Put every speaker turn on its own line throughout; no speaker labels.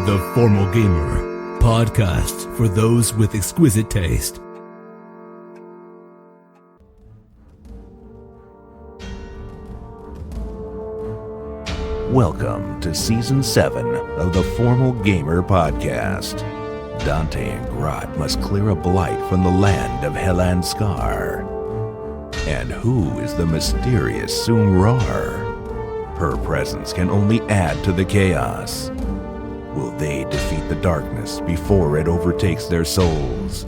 The Formal Gamer, podcast for those with exquisite taste.
Welcome to Season 7 of the Formal Gamer Podcast. Dante and Grot must clear a blight from the land of Helland Scar. And who is the mysterious Sumrar? Her presence can only add to the chaos. Will they defeat the darkness before it overtakes their souls?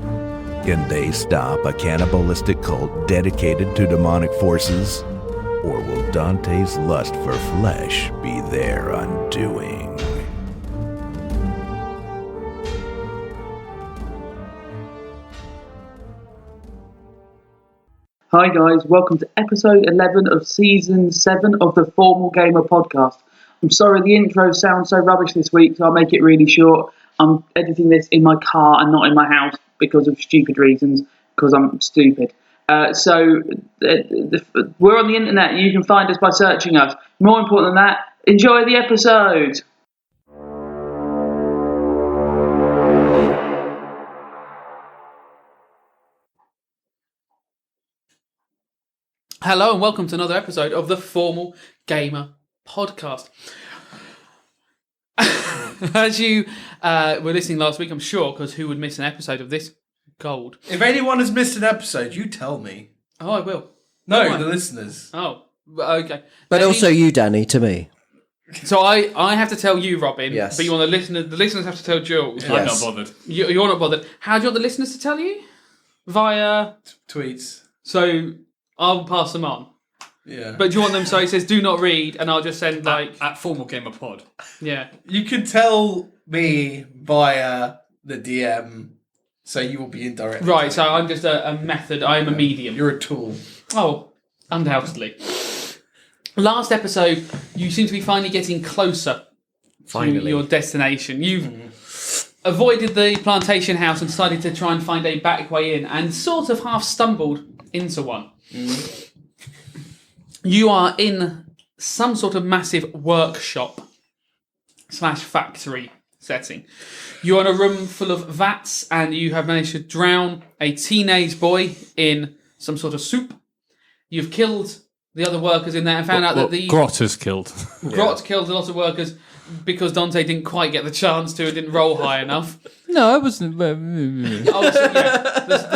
Can they stop a cannibalistic cult dedicated to demonic forces? Or will Dante's lust for flesh be their undoing?
Hi guys, welcome to episode 11 of season 7 of the Formal Gamer podcast. I'm sorry the intro sounds so rubbish this week, so I'll make it really short. I'm editing this in my car and not in my house because of stupid reasons, because I'm stupid. We're on the internet. You can find us by searching us. More important than that, enjoy the episode. Hello and welcome to another episode of the Formal Gamer podcast. As you were listening last week, I'm sure, because who would miss an episode of this gold?
If anyone has missed an episode, you tell me.
Oh, I will.
No, the listeners.
Oh, okay.
But also you, Danny, to me.
So I have to tell you, Robin.
Yes.
But you want the listeners have to tell Jules.
I'm not bothered.
You're not bothered. How do you want the listeners to tell you? Via
Tweets.
So I'll pass them on.
Yeah.
But do you want them so it says do not read and I'll just send like
at Formal Gamer Pod.
Yeah.
You can tell me via the DM, so you will be indirectly.
Right, so I'm just a method. I'm a medium.
You're a tool.
Oh, undoubtedly. Last episode, you seem to be finally getting closer to your destination. You've avoided the plantation house and decided to try and find a back way in and sort of half stumbled into one. You are in some sort of massive workshop / factory setting. You're in a room full of vats and you have managed to drown a teenage boy in some sort of soup. You've killed the other workers in there and found out that the...
Grot has killed.
Grot killed a lot of workers because Dante didn't quite get the chance to and didn't roll high enough.
No, I wasn't.
The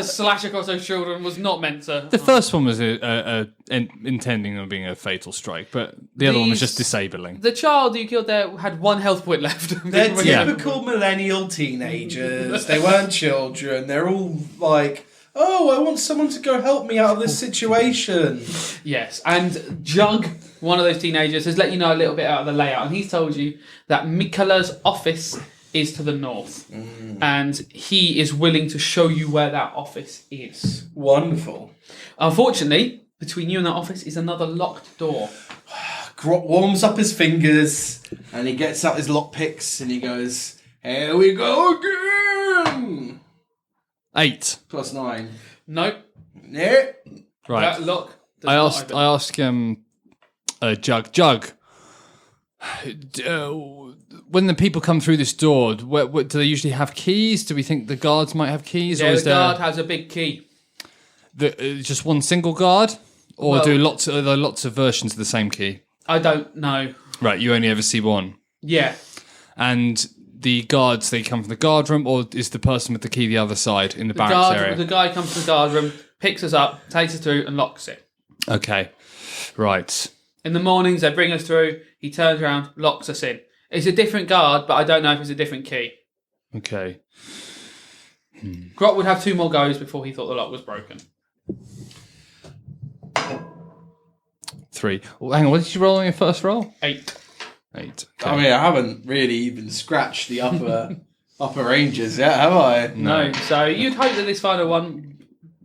slash across those children was not meant to...
The first one was intending on being a fatal strike, but the other one was just disabling.
The child you killed there had 1 health point left.
They're typical millennial teenagers. They weren't children. They're all like, oh, I want someone to go help me out of this situation.
Yes, and Jug, one of those teenagers, has let you know a little bit out of the layout, and he's told you that Mikola's office is to the north, and he is willing to show you where that office is.
Wonderful.
Unfortunately, between you and that office is another locked door.
Grot warms up his fingers, and he gets out his lockpicks, and he goes, here we go again!
8.
Plus 9.
Nope.
Yeah.
Right.
That lock does
I
not
asked
open.
Jug, when the people come through this door, do they usually have keys? Do we think the guards might have keys?
Yeah,
or
the
is there
guard has a big key.
just one single guard? Or
Well-
are there lots of versions of the same key?
I don't know.
Right, you only ever see one.
Yeah.
And the guards, they come from the guard room, or is the person with the key the other side in the barracks area?
The guy comes to the guard room, picks us up, takes us through and locks it.
Okay, right.
In the mornings, they bring us through. He turns around, locks us in. It's a different guard, but I don't know if it's a different key.
Okay.
Grot would have 2 more goes before he thought the lock was broken.
3. Well, hang on, what did you roll on your first roll?
8.
8.
I mean, I haven't really even scratched the upper ranges yet, have I?
No. So you'd hope that this final one,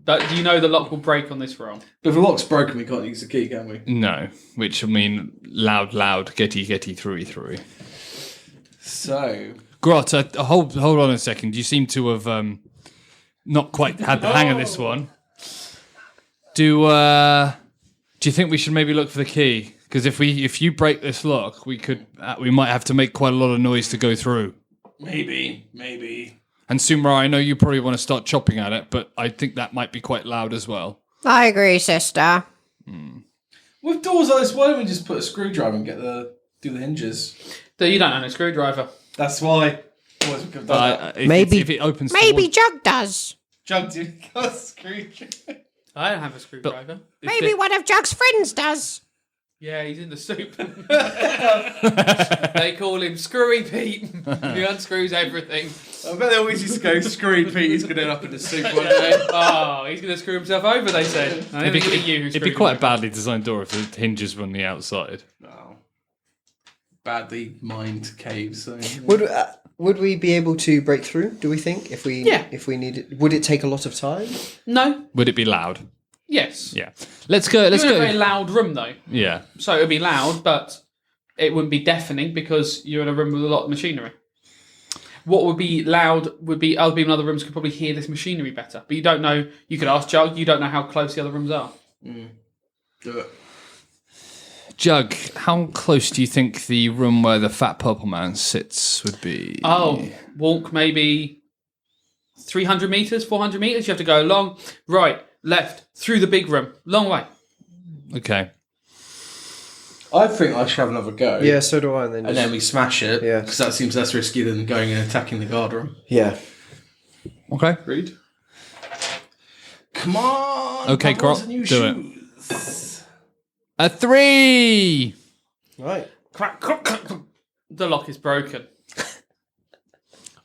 that you know the lock will break on this roll.
But if the lock's broken, we can't use the key, can we?
No, which I mean, loud, getty, through.
So...
Grot, hold on a second. You seem to have not quite had the hang of this one. Do you think we should maybe look for the key? Because if you break this lock, we might have to make quite a lot of noise to go through.
Maybe.
And Sumra, I know you probably want to start chopping at it, but I think that might be quite loud as well.
I agree, sister.
With doors like this, why don't we just put a screwdriver and do the hinges?
You don't own a screwdriver.
That's why. Boys, we could have done that.
If it opens
Maybe Jug does.
Jug, do you got a screwdriver?
I don't have a screwdriver.
Maybe one of Jug's friends does.
Yeah, he's in the soup. They call him Screwy Pete. He unscrews everything.
I bet they always used to go, Screwy Pete, he's going to end up in the soup one day.
Oh, he's going to screw himself over, they said. I don't think it'd be you who
It'd be quite a badly designed door if the hinges were on the outside.
No. Badly mined caves. So.
Would we be able to break through? Do we think if we needed? Would it take a lot of time?
No.
Would it be loud?
Yes.
Yeah. Let's go. Let's
You're in a
go.
very loud room, though.
Yeah.
So it would be loud, but it wouldn't be deafening because you're in a room with a lot of machinery. What would be loud would be other people in other rooms could probably hear this machinery better. But you don't know. You could ask Jug. You don't know how close the other rooms are.
Do it.
Jug, how close do you think the room where the fat purple man sits would be?
Oh, walk maybe 300 metres, 400 metres. You have to go along, right, left, through the big room. Long way.
Okay.
I think I should have another go.
Yeah, so do I.
And then we smash it.
Yeah.
Because that seems less risky than going and attacking the guard room.
Yeah.
Okay.
Agreed. Come on.
Okay,
bubbles
Grot,
and new
do it.
shoes.
A 3!
Right.
Crack, crack, crack. The lock is broken.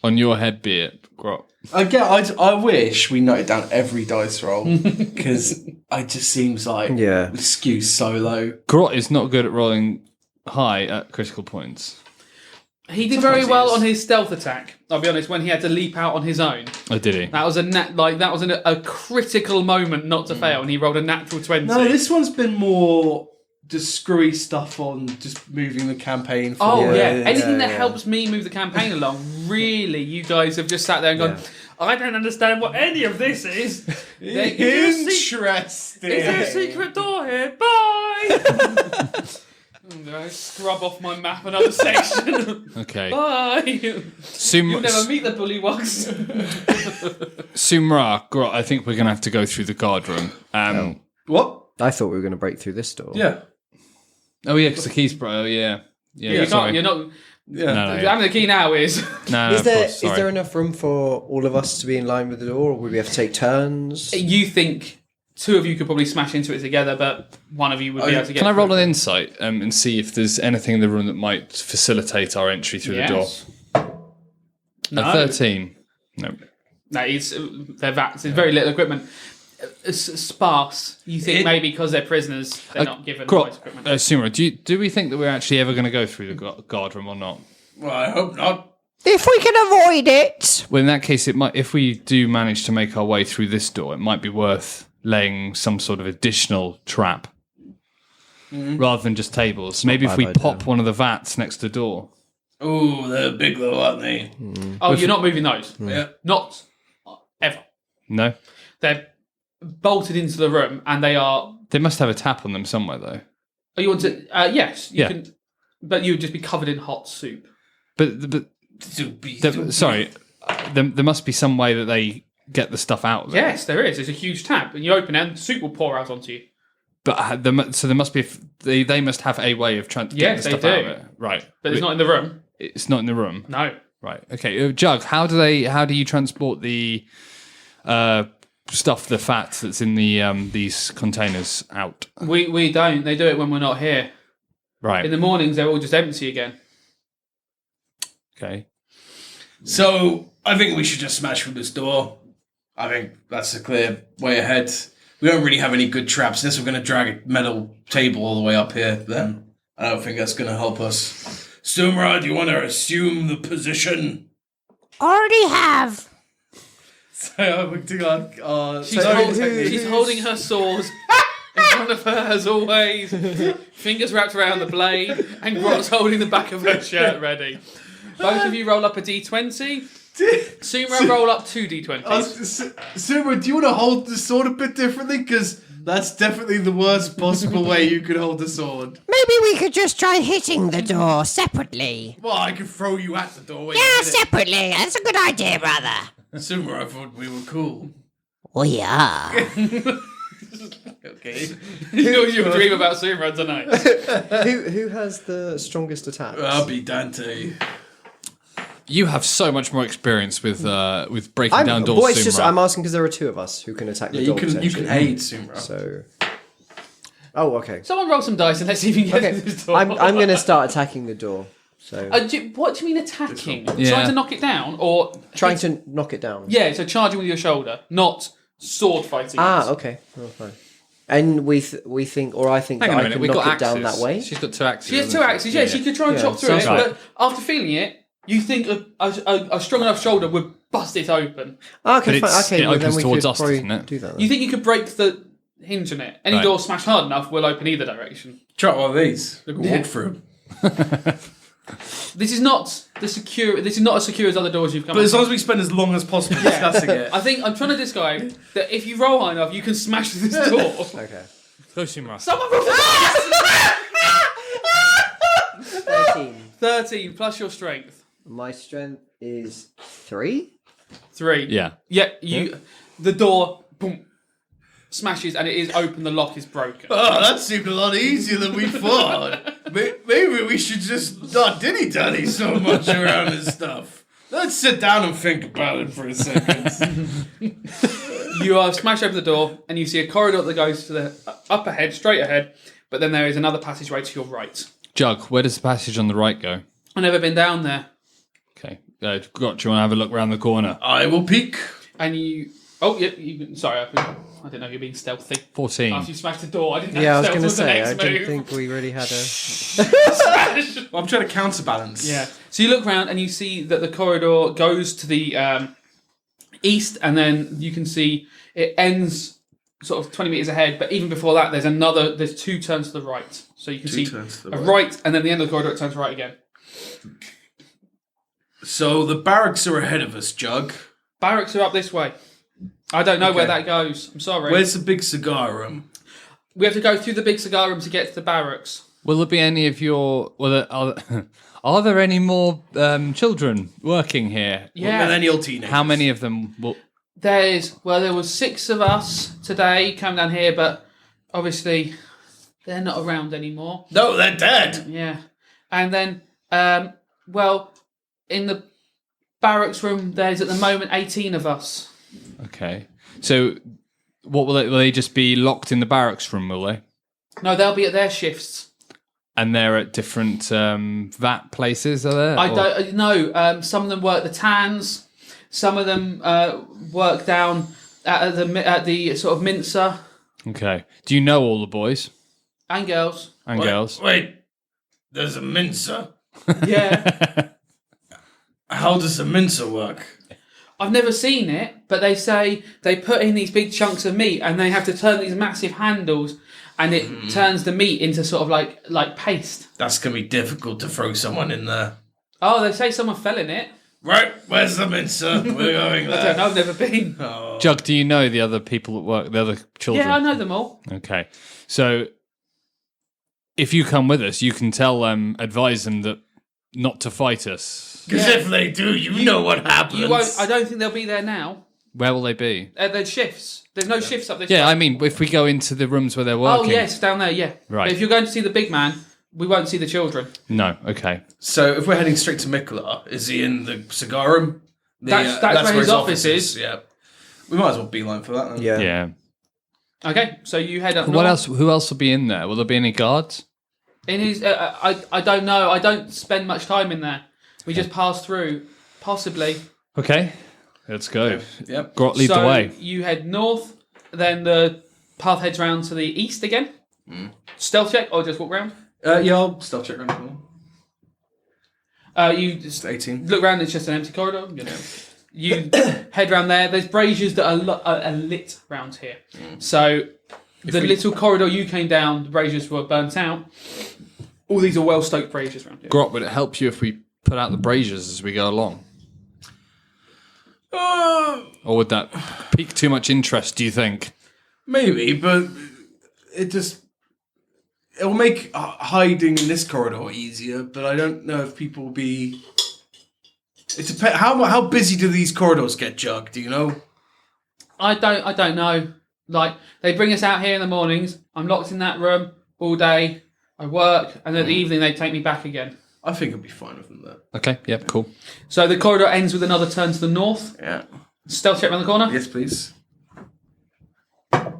On your head be it, Grot.
I wish we noted down every dice roll because it just seems like
Yeah.
skew so low.
Grot is not good at rolling high at critical points.
He did
Sometimes
very well
he is.
on his stealth attack. I'll be honest, when he had to leap out on his own.
Oh, did he?
That was a critical moment not to fail, and he rolled a natural 20.
No, this one's been more just screwy stuff on just moving the campaign forward.
Oh, yeah.
Yeah,
Anything that
yeah.
helps me move the campaign along, really, you guys have just sat there and gone, I don't understand what any of this is.
Interesting.
Is there a secret door here? Bye! I'm going to scrub off my map another section.
Okay.
Bye! You'll never meet the bullywugs.
Sumra, Grot, I think we're going to have to go through the guard room.
What?
I thought we were going to break through this door.
Yeah.
Oh, yeah, because the key's bro. Yeah. Yeah,
You
sorry.
can't, you're not...
Yeah.
No, yeah.
Having the key now is...
No,
Is
of
there
course, sorry.
is there enough room for all of us to be in line with the door, or would we have to take turns?
You think two of you could probably smash into it together, but one of you would be able to get
Can I roll
through.
an insight and see if there's anything in the room that might facilitate our entry through the door?
Yes. No.
A 13. No.
No, they're vats. There's very little equipment. It's sparse. You think maybe because they're prisoners, they're not given nice equipment.
Sumra, do we think that we're actually ever going to go through the guard room or not?
Well, I hope not.
If we can avoid it.
Well, in that case, it might. If we do manage to make our way through this door, it might be worth laying some sort of additional trap rather than just tables. Maybe if we pop one of the vats next to the door.
Ooh, they're big though, aren't they?
Oh, you're not moving those?
Yeah.
Not ever.
No,
They're bolted into the room, and they are...
they must have a tap on them somewhere, though.
Oh, you want to... yes, you
Yeah.
can... But you would just be covered in hot soup.
But sorry, there must be some way that they get the stuff out of it.
Yes, there is. There's a huge tap, and you open it, and soup will pour out onto you.
But so there must be. They must have a way of trying to get
Yes,
the
they
stuff out
do.
of it. Right,
But it's not in the room.
It's not in the room.
No.
Right. Okay. Jug, how do you transport the stuff, the fat that's in the these containers out?
We don't. They do it when we're not here.
Right.
In the mornings, they're all just empty again.
Okay.
So, I think we should just smash through this door. I think that's a clear way ahead. We don't really have any good traps. Unless we're going to drag a metal table all the way up here, then I don't think that's going to help us. Sumra, do you want to assume the position?
Already have.
So, we do
She's holding her swords in front of her as always. Fingers wrapped around the blade, and Grot's holding the back of her shirt ready. Both of you roll up a d20. Sumra roll up two d20s.
Sumra, do you want to hold the sword a bit differently? Because That's definitely the worst possible way you could hold a sword.
Maybe we could just try hitting the door separately.
Well, I could throw you at the door.
Yeah, separately. That's a good idea, brother.
Sumer, I thought we were cool.
We are.
Okay.
You dream about Sumer tonight.
Who has the strongest attack?
I'll be Dante.
You have so much more experience with breaking down doors.
Well, it's just
Sumra.
I'm asking because there are two of us who can attack the door.
You can aid Sumer.
So. Oh, okay.
Someone roll some dice and let's see if you can get
Okay.
through this door.
I'm going to start attacking the door. So
what do you mean attacking?
Yeah.
Trying to knock it down, or
trying to knock it down.
Yeah, so charging with your shoulder, not sword fighting.
Okay. Oh, fine. And we think, or I think
Hang
that
on a
I
minute,
can
we
knock
got
it
axes.
down that way.
She's got 2 axes.
She has 2
hasn't
axes. Yeah, she could try and chop through it,
sounds
but after feeling it, you think a strong enough shoulder would bust it open.
Okay,
But
fine. Okay,
it
well, then
opens
we
towards
could
us,
probably
doesn't it?
do that. Then.
You think you could break the hinge on it? Any
Right.
door smashed hard enough will open either direction.
Try one of these. Look,
Yeah.
walk through.
This is not as secure as other doors you've come.
But as long
across.
as we spend as long as possible discussing it.
I think I'm trying to describe that if you roll high enough, you can smash through this door.
Okay.
Go, Sumra.
Someone roll
13.
13 plus your strength.
My strength is 3.
3.
Yeah.
Yeah. The door boom smashes and it is open. The lock is broken.
Oh, that seemed a lot easier than we thought. Maybe we should just not dilly-dally so much around this stuff. Let's sit down and think about it for a second.
You are smashed open the door and you see a corridor that goes to the up ahead, straight ahead. But then there is another passageway to your right.
Jug, where does the passage on the right go?
I've never been down there.
Okay. Do you want to have a look around the corner?
I will peek.
And you... Oh, yeah. Sorry, I didn't know you were being stealthy.
14.
After you smashed the door, I didn't know
Yeah, I was
stealth
going to
was the
say,
next
I didn't
move.
think we really had a...
Smash!
Well, I'm trying to counterbalance.
Yeah. So you look around and you see that the corridor goes to the east, and then you can see it ends sort of 20 metres ahead. But even before that, there's 2 turns to the right. So you can see
turns to
a
the
right, and then the end of the corridor it turns right again.
So the barracks are ahead of us, Jug.
Barracks are up this way. I don't know where that goes. I'm sorry.
Where's the big cigar room?
We have to go through the big cigar room to get to the barracks.
Will there be any of your... Are there any more children working here?
Yeah.
Millennial teenagers.
How many of them will...
There was 6 of us today come down here, but obviously they're not around anymore.
No, they're dead.
Yeah. And then, in the barracks room, there's at the moment 18 of us.
Okay. So, what will they just be locked in the barracks room, will they?
No, they'll be at their shifts.
And they're at different VAT places, are there?
I don't know. Some of them work the tans. Some of them work down at the sort of mincer.
Okay. Do you know all the boys
And girls.
and girls?
Wait, there's a mincer.
Yeah.
How does a mincer work?
I've never seen it, but they say they put in these big chunks of meat and they have to turn these massive handles and it turns the meat into sort of like paste.
That's going to be difficult to throw someone in there.
Oh, they say someone fell in it.
Right, where's the mincer? We're going there.
I don't know, I've never been.
Jug, do you know the other people at work, the other children?
Yeah, I know them all.
Okay. So, if you come with us, you can tell them, advise them that not to fight us.
Because if they do, you know what happens.
You won't. I don't think they'll be there now.
Where will they be?
There's shifts. There's no shifts up this
Yeah,
way.
I mean, if we go into the rooms where they're
Oh,
working.
yes, down there, yeah.
Right.
But if you're going to see the big man, we won't see the children.
No, okay.
So if we're heading straight to Mikola, is he in the cigar room?
That's where his office is.
Yeah. We might as well beeline for that then.
Yeah.
Yeah.
Okay, so you head up
What
north.
else? Who else will be in there? Will there be any guards?
In his, I don't know. I don't spend much time in there. We just pass through, possibly.
Okay, let's go.
Yep.
Grot, lead
so
the way.
You head north, then the path heads round to the east again. Stealth check or just walk round?
Yeah, I'll stealth check around the corner.
You just
18.
look round. It's just an empty corridor. You head round there. There's braziers that are lit round here. So the little corridor you came down, the braziers were burnt out. All these are well stoked braziers round here.
Grot, would it help you if we put out the braziers as we go along? Or would that pique too much interest, do you think?
Maybe, but it'll make hiding in this corridor easier, but I don't know if people will be. It depends. How busy do these corridors get, Jug? Do you know?
I don't know. Like, they bring us out here in the mornings. I'm locked in that room all day. I work, and at the evening they take me back again.
I think it'll be fine with them there.
Okay, yep, cool.
So the corridor ends with another turn to the north.
Yeah.
Stealth check around the corner.
Yes, please.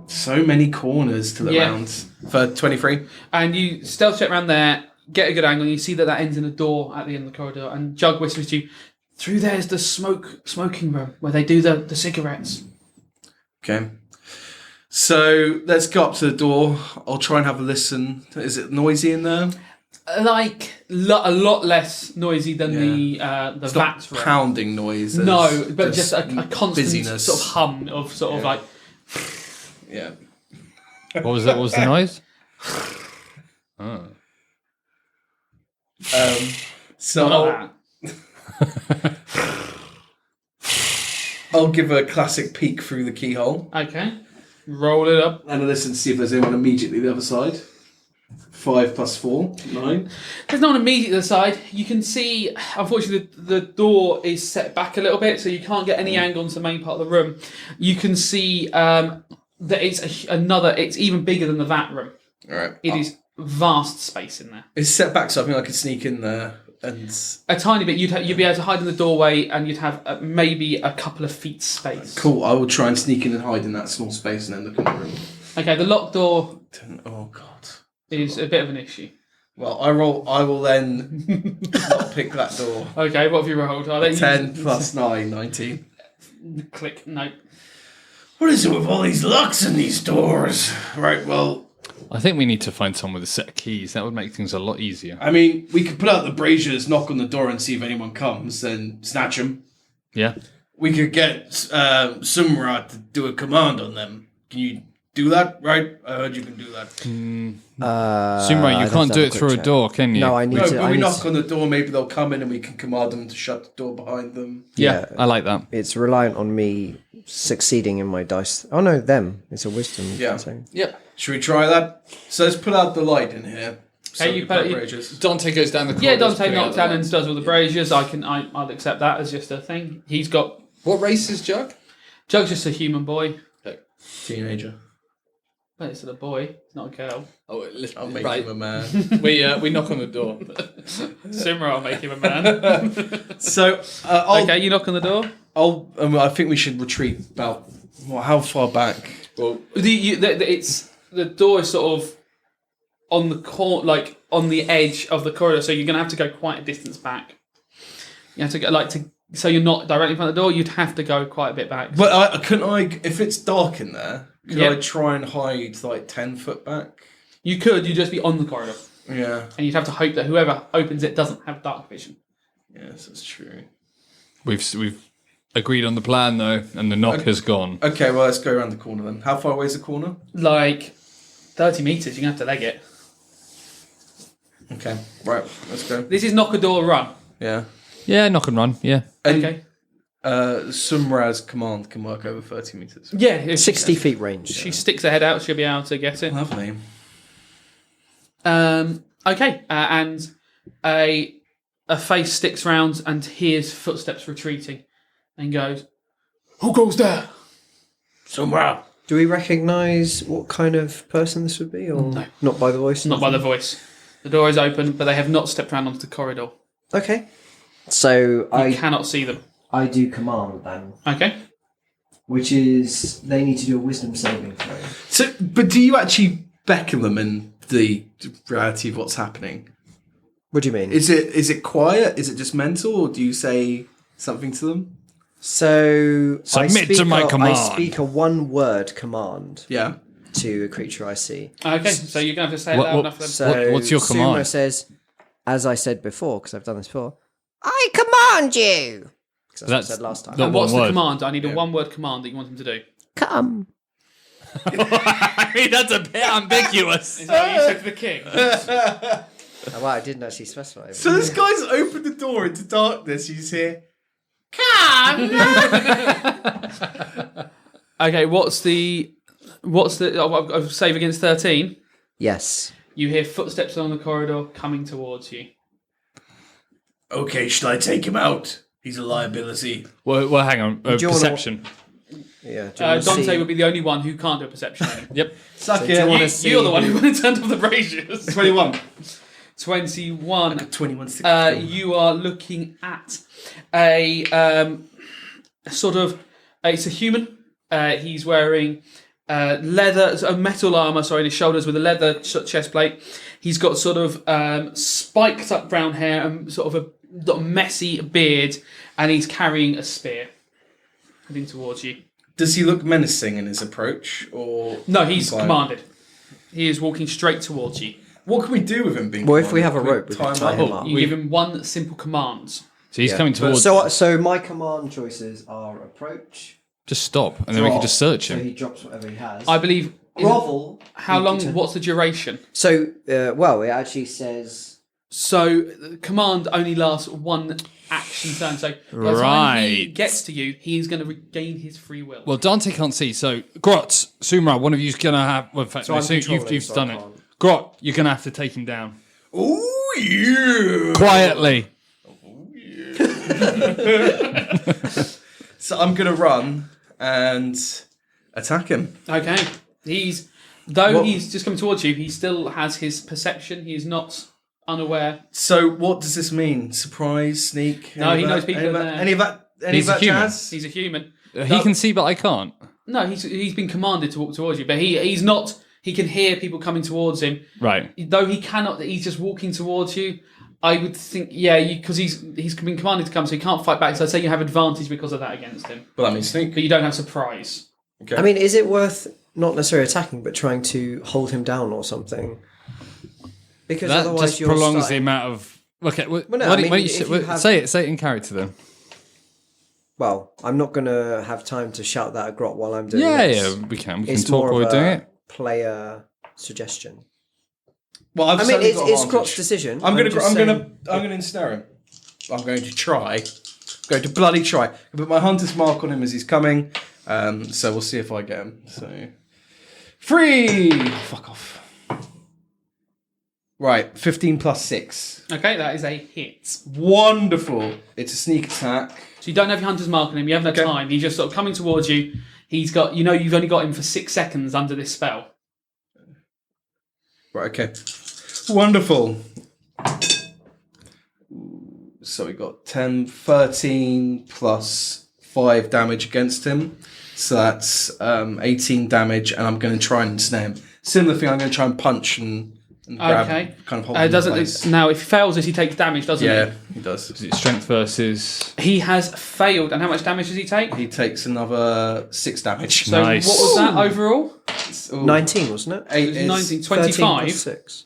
So many corners to the round for 23.
And you stealth check around there, get a good angle, and you see that ends in a door at the end of the corridor. And Jug whispers to you, through there's the smoking room where they do the cigarettes.
Okay. So let's go up to the door. I'll try and have a listen. Is it noisy in there?
Like a lot less noisy than the
It's
vats
not
room.
pounding noise.
No, but just a constant
busyness.
sort of hum of sort of like.
Yeah.
What was that? What was the noise? Oh.
So
Not
I'll give a classic peek through the keyhole
okay. Roll it up.
and listen to see if there's anyone immediately the other side. 5 + 4, 9.
There's no one immediately to the side. You can see, unfortunately, the door is set back a little bit, so you can't get any angle into the main part of the room. You can see that it's even bigger than the vat room.
All right.
It is vast space in there.
It's set back, so I think I could sneak in there and.
A tiny bit. You'd be able to hide in the doorway, and you'd have maybe a couple of feet space.
Cool. I will try and sneak in and hide in that small space and then look in the room.
Okay, the locked door
Oh God.
is a bit of an issue.
Well, I will then not pick that door.
Okay, what have you rolled? I'll let you
10 + 9, 19.
click. No.
What is it with all these locks in these doors? Right, well,
I think we need to find someone with a set of keys. That would make things a lot easier.
I mean, we could put out the braziers, knock on the door and see if anyone comes, then snatch them.
Yeah.
We could get Sumra to do a command on them. Can you do that? Right? I heard you can do that.
Sumra, you can't do it through a door, can you?
No, I need
No,
to.
but
I
we
need
knock
to-
on the door, maybe they'll come in and we can command them to shut the door behind them.
Yeah, I like that.
It's reliant on me succeeding in my dice. Oh no, them. It's a wisdom.
Yeah.
So.
Yep.
Should we try that? So let's put out the light in here.
Okay, you put it-
braziers.
Dante goes down the corridor.
Yeah, Dante knocks down and does all the braziers. I'll accept that as just a thing. He's got.
What race is Jug?
Jug's just a human boy.
Teenager.
But it's a boy. It's not a girl.
Oh,
I'll make
right.
him a man.
We knock on the door.
Simra, I'll make him a man.
So,
Okay, you knock on the door.
I think we should retreat about. Well, how far back?
Well,
The door is sort of on the like on the edge of the corridor, so you're going to have to go quite a distance back. You have to go so you're not directly in front of the door. You'd have to go quite a bit back.
But if it's dark in there, could
Yep.
I try and hide like 10 foot back?
You could. You'd just be on the corridor,
Yeah.
and you'd have to hope that whoever opens it doesn't have dark vision.
Yes, that's true.
we've agreed on the plan though, and the knock has gone.
Okay, well let's go around the corner then. How far away is the corner?
Like 30 meters. You're going to have to leg it.
Okay, right, let's go.
This is knock a door run.
Yeah.
Yeah, knock and run. Yeah.
And,
Okay.
Sumra's command can work over 30 meters.
Yeah, if
60 feet range.
she sticks her head out, she'll be able to get it.
Lovely.
Okay, and a face sticks round and hears footsteps retreating, and goes, "Who goes there?"
Sumra.
Do we recognise what kind of person this would be, or
No.
not by the voice?
Not by the voice. The door is open, but they have not stepped round onto the corridor.
Okay. So
You cannot see them.
I do command then,
Okay.
which is they need to do a wisdom saving throw.
So, but do you actually beckon them in the reality of what's happening?
What do you mean?
Is it quiet? Is it just mental, or do you say something to them?
So
Submit to my
I
command.
speak a one-word command
Yeah.
to a creature I see.
Okay, so you're going to have to say it
What-
loud
what-
enough for them.
So
what's your
Suma
command?
says, as I said before, because I've done this before.
I command you.
'Cause that's what I said last time.
not
And what's
one
the
word.
command? I need a one-word command that you want them to do.
Come.
I mean, that's a bit ambiguous.
Is that what you said to the king?
Oh, wow, I didn't actually specify.
So this guy's opened the door into darkness. He's here.
Okay, what's the What's the save against 13?
Yes.
You hear footsteps along the corridor coming towards you.
Okay, should I take him out? He's a liability.
Well, hang on. Perception.
Yeah. Do you wanna
Dante
see-
would be the only one who can't do a perception.
Yep.
Suck
do you wanna
it.
see
You're the one
who-
who went and turned off the braziers.
21.
21.
21.
You are looking at a sort of. It's a human. He's wearing a metal armor, on his shoulders with a leather chest plate. He's got sort of spiked up brown hair and sort of a messy beard, and he's carrying a spear heading towards you.
Does he look menacing in his approach, or
No, he's
compliant?
commanded. He is walking straight towards you.
What can we do with him being?
Well, if we have a
commanded?
rope, we can
Can
tie
him
him
up.
up.
You give him one simple command.
So he's
Yeah.
coming towards.
So my command choices are approach.
Just stop, and then we can
drop,
just search
So
him.
he drops whatever he has.
I believe.
Grovel.
How
you
long?
can-
What's the duration?
So, it actually says.
So the command only lasts one action turn. So by the time he
Right.
gets to you, he is going to regain his free will.
Well, Dante can't see, so Grot, Sumra, one of you's gonna have. Well, in fact,
So I'm
so you've
controlling, so I
done it.
can't.
Grot, you're gonna have to take him down
Ooh, yeah.
quietly.
So I'm gonna run and attack him.
Okay. He's just coming towards you, he still has his perception. He is not unaware.
So what does this mean? Surprise, sneak?
No,
any
he
of
knows
that-
people
any of
are
that-
there.
Any of that? Any
He's
of
a
that
human.
jazz?
He's a human.
He can see, but I can't.
No, he's been commanded to walk towards you, but he's not. He can hear people coming towards him.
Right.
Though he cannot, he's just walking towards you. I would think, because he's been commanded to come, so he can't fight back. So I'd say you have advantage because of that against him,
Well, that means sneak.
but you don't have surprise.
Okay.
I mean, is it worth not necessarily attacking, but trying to hold him down or something? Because
That
otherwise
just
you're
prolongs the
starting-
amount of. Okay,
no,
why
I
don't
mean,
you
if you have-
say it in character then?
Well, I'm not going to have time to shout that at Grot while I'm doing
Yeah,
this.
yeah, we can. We
It's
can talk
more
while
of
we're doing
a
it.
player suggestion.
Well, I've
I mean,
certainly
it's
got
Grot's
advantage.
decision.
I'm gonna
just saying-
ensnare him. I'm going to try. I'm going to bloody try. I put my hunter's mark on him as he's coming. So we'll see if I get him. So 3. Fuck off. Right, 15 plus 6.
Okay, that is a hit.
Wonderful. It's a sneak attack.
So you don't have your hunter's mark on him. You have no
Okay.
time. He's just sort of coming towards you. He's got, you've only got him for 6 seconds under this spell.
Right, okay. Wonderful. So we got 10, 13 plus 5 damage against him. So that's 18 damage, and I'm going to try and snare him. Similar thing, I'm going to try and punch and grab,
Okay.
kind of hold him in
Doesn't
place.
now if he fails this, he takes damage, doesn't
Yeah, he does.
Is it strength versus?
he? He has failed, and how much damage does he take?
He takes another 6 damage.
So
Nice.
what was that overall?
Ooh.
19, wasn't it?
8
It was
is,
19,
13
25,
plus 6.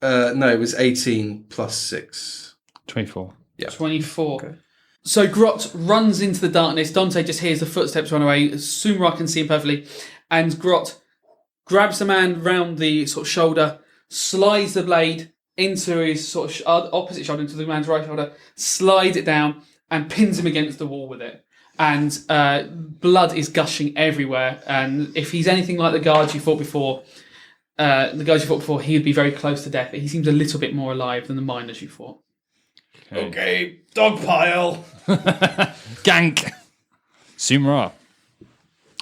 no, it was 18 plus 6.
24.
24.
Okay.
So Grot runs into the darkness. Dante just hears the footsteps run away. Sumra can see him perfectly, and Grot grabs the man round the sort of shoulder, slides the blade into his sort of opposite shoulder, into the man's right shoulder, slides it down, and pins him against the wall with it. And blood is gushing everywhere. And if he's anything like the guards you fought before, he would be very close to death. But he seems a little bit more alive than the miners you fought.
Okay, dog pile.
Gank. Sumra.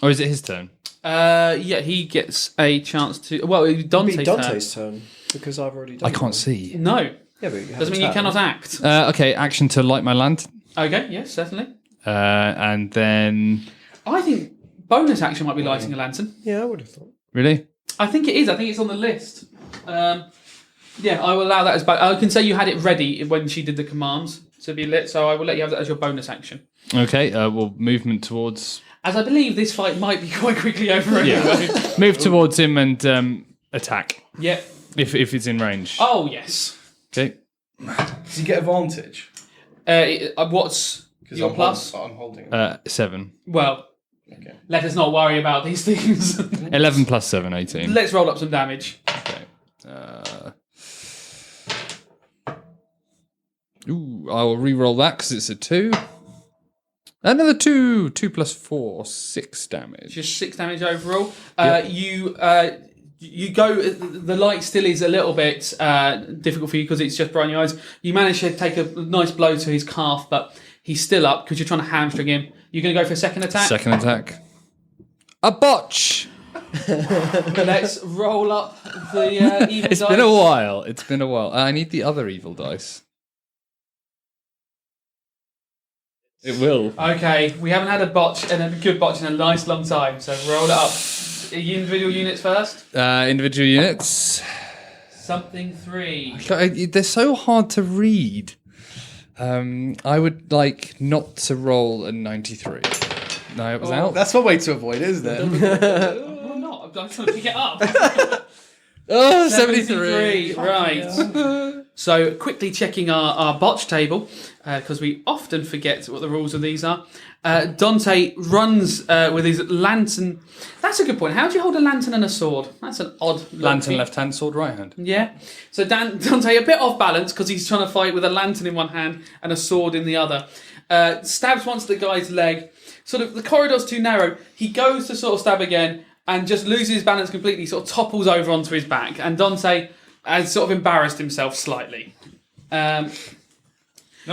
Or is it his turn?
Yeah, he gets a chance to. Well,
It'd be
Dante's
Dante's turn, because I've already done
I can't see.
turn. No,
Yeah, but you have
doesn't mean you
attack.
cannot act.
Okay, action to light my lantern.
Okay, yes, certainly.
And then.
I think bonus action might be lighting a lantern.
Yeah, I would have thought.
Really?
I think it is. I think it's on the list. Yeah, I will allow that as. I can say you had it ready when she did the commands to be lit, so I will let you have that as your bonus action.
Okay, well, movement towards.
As I believe this fight might be quite quickly over anyway.
Move towards him and attack.
Yeah.
If it's in range.
Oh yes.
Okay.
Does he get advantage?
What's your plus?
I'm holding him.
7.
Well,
Okay.
let us not worry about these things.
11 plus 7, 18.
Let's roll up some damage.
Okay. Ooh, I will re-roll that because it's a 2. Another 2. 2 plus 4, 6 damage.
Just 6 damage overall. You go. The light still is a little bit difficult for you because it's just bright in your eyes. You manage to take a nice blow to his calf, but he's still up because you're trying to hamstring him. You're going to go for a second attack.
Second attack. A botch.
Let's roll up the evil
It's
dice.
been a while. I need the other evil dice. It will.
Okay, we haven't had a botch and a good botch in a nice long time, so roll it up. Individual units first.
Individual units.
Something 3.
They're so hard to read. I would like not to roll a 93. No, it was out.
That's one way to avoid it, isn't it?
I'm not. I'm trying to pick it up.
73.
Right. So quickly checking our botch table because we often forget what the rules of these are. Dante runs with his lantern. That's a good point. How do you hold a lantern and a sword? That's an odd
Lantern left hand, sword right hand.
Yeah. So Dante a bit off balance because he's trying to fight with a lantern in one hand and a sword in the other. Stabs once the guy's leg. Sort of the corridor's too narrow. He goes to sort of stab again and just loses his balance completely. Sort of topples over onto his back, and Dante has sort of embarrassed himself slightly.
Not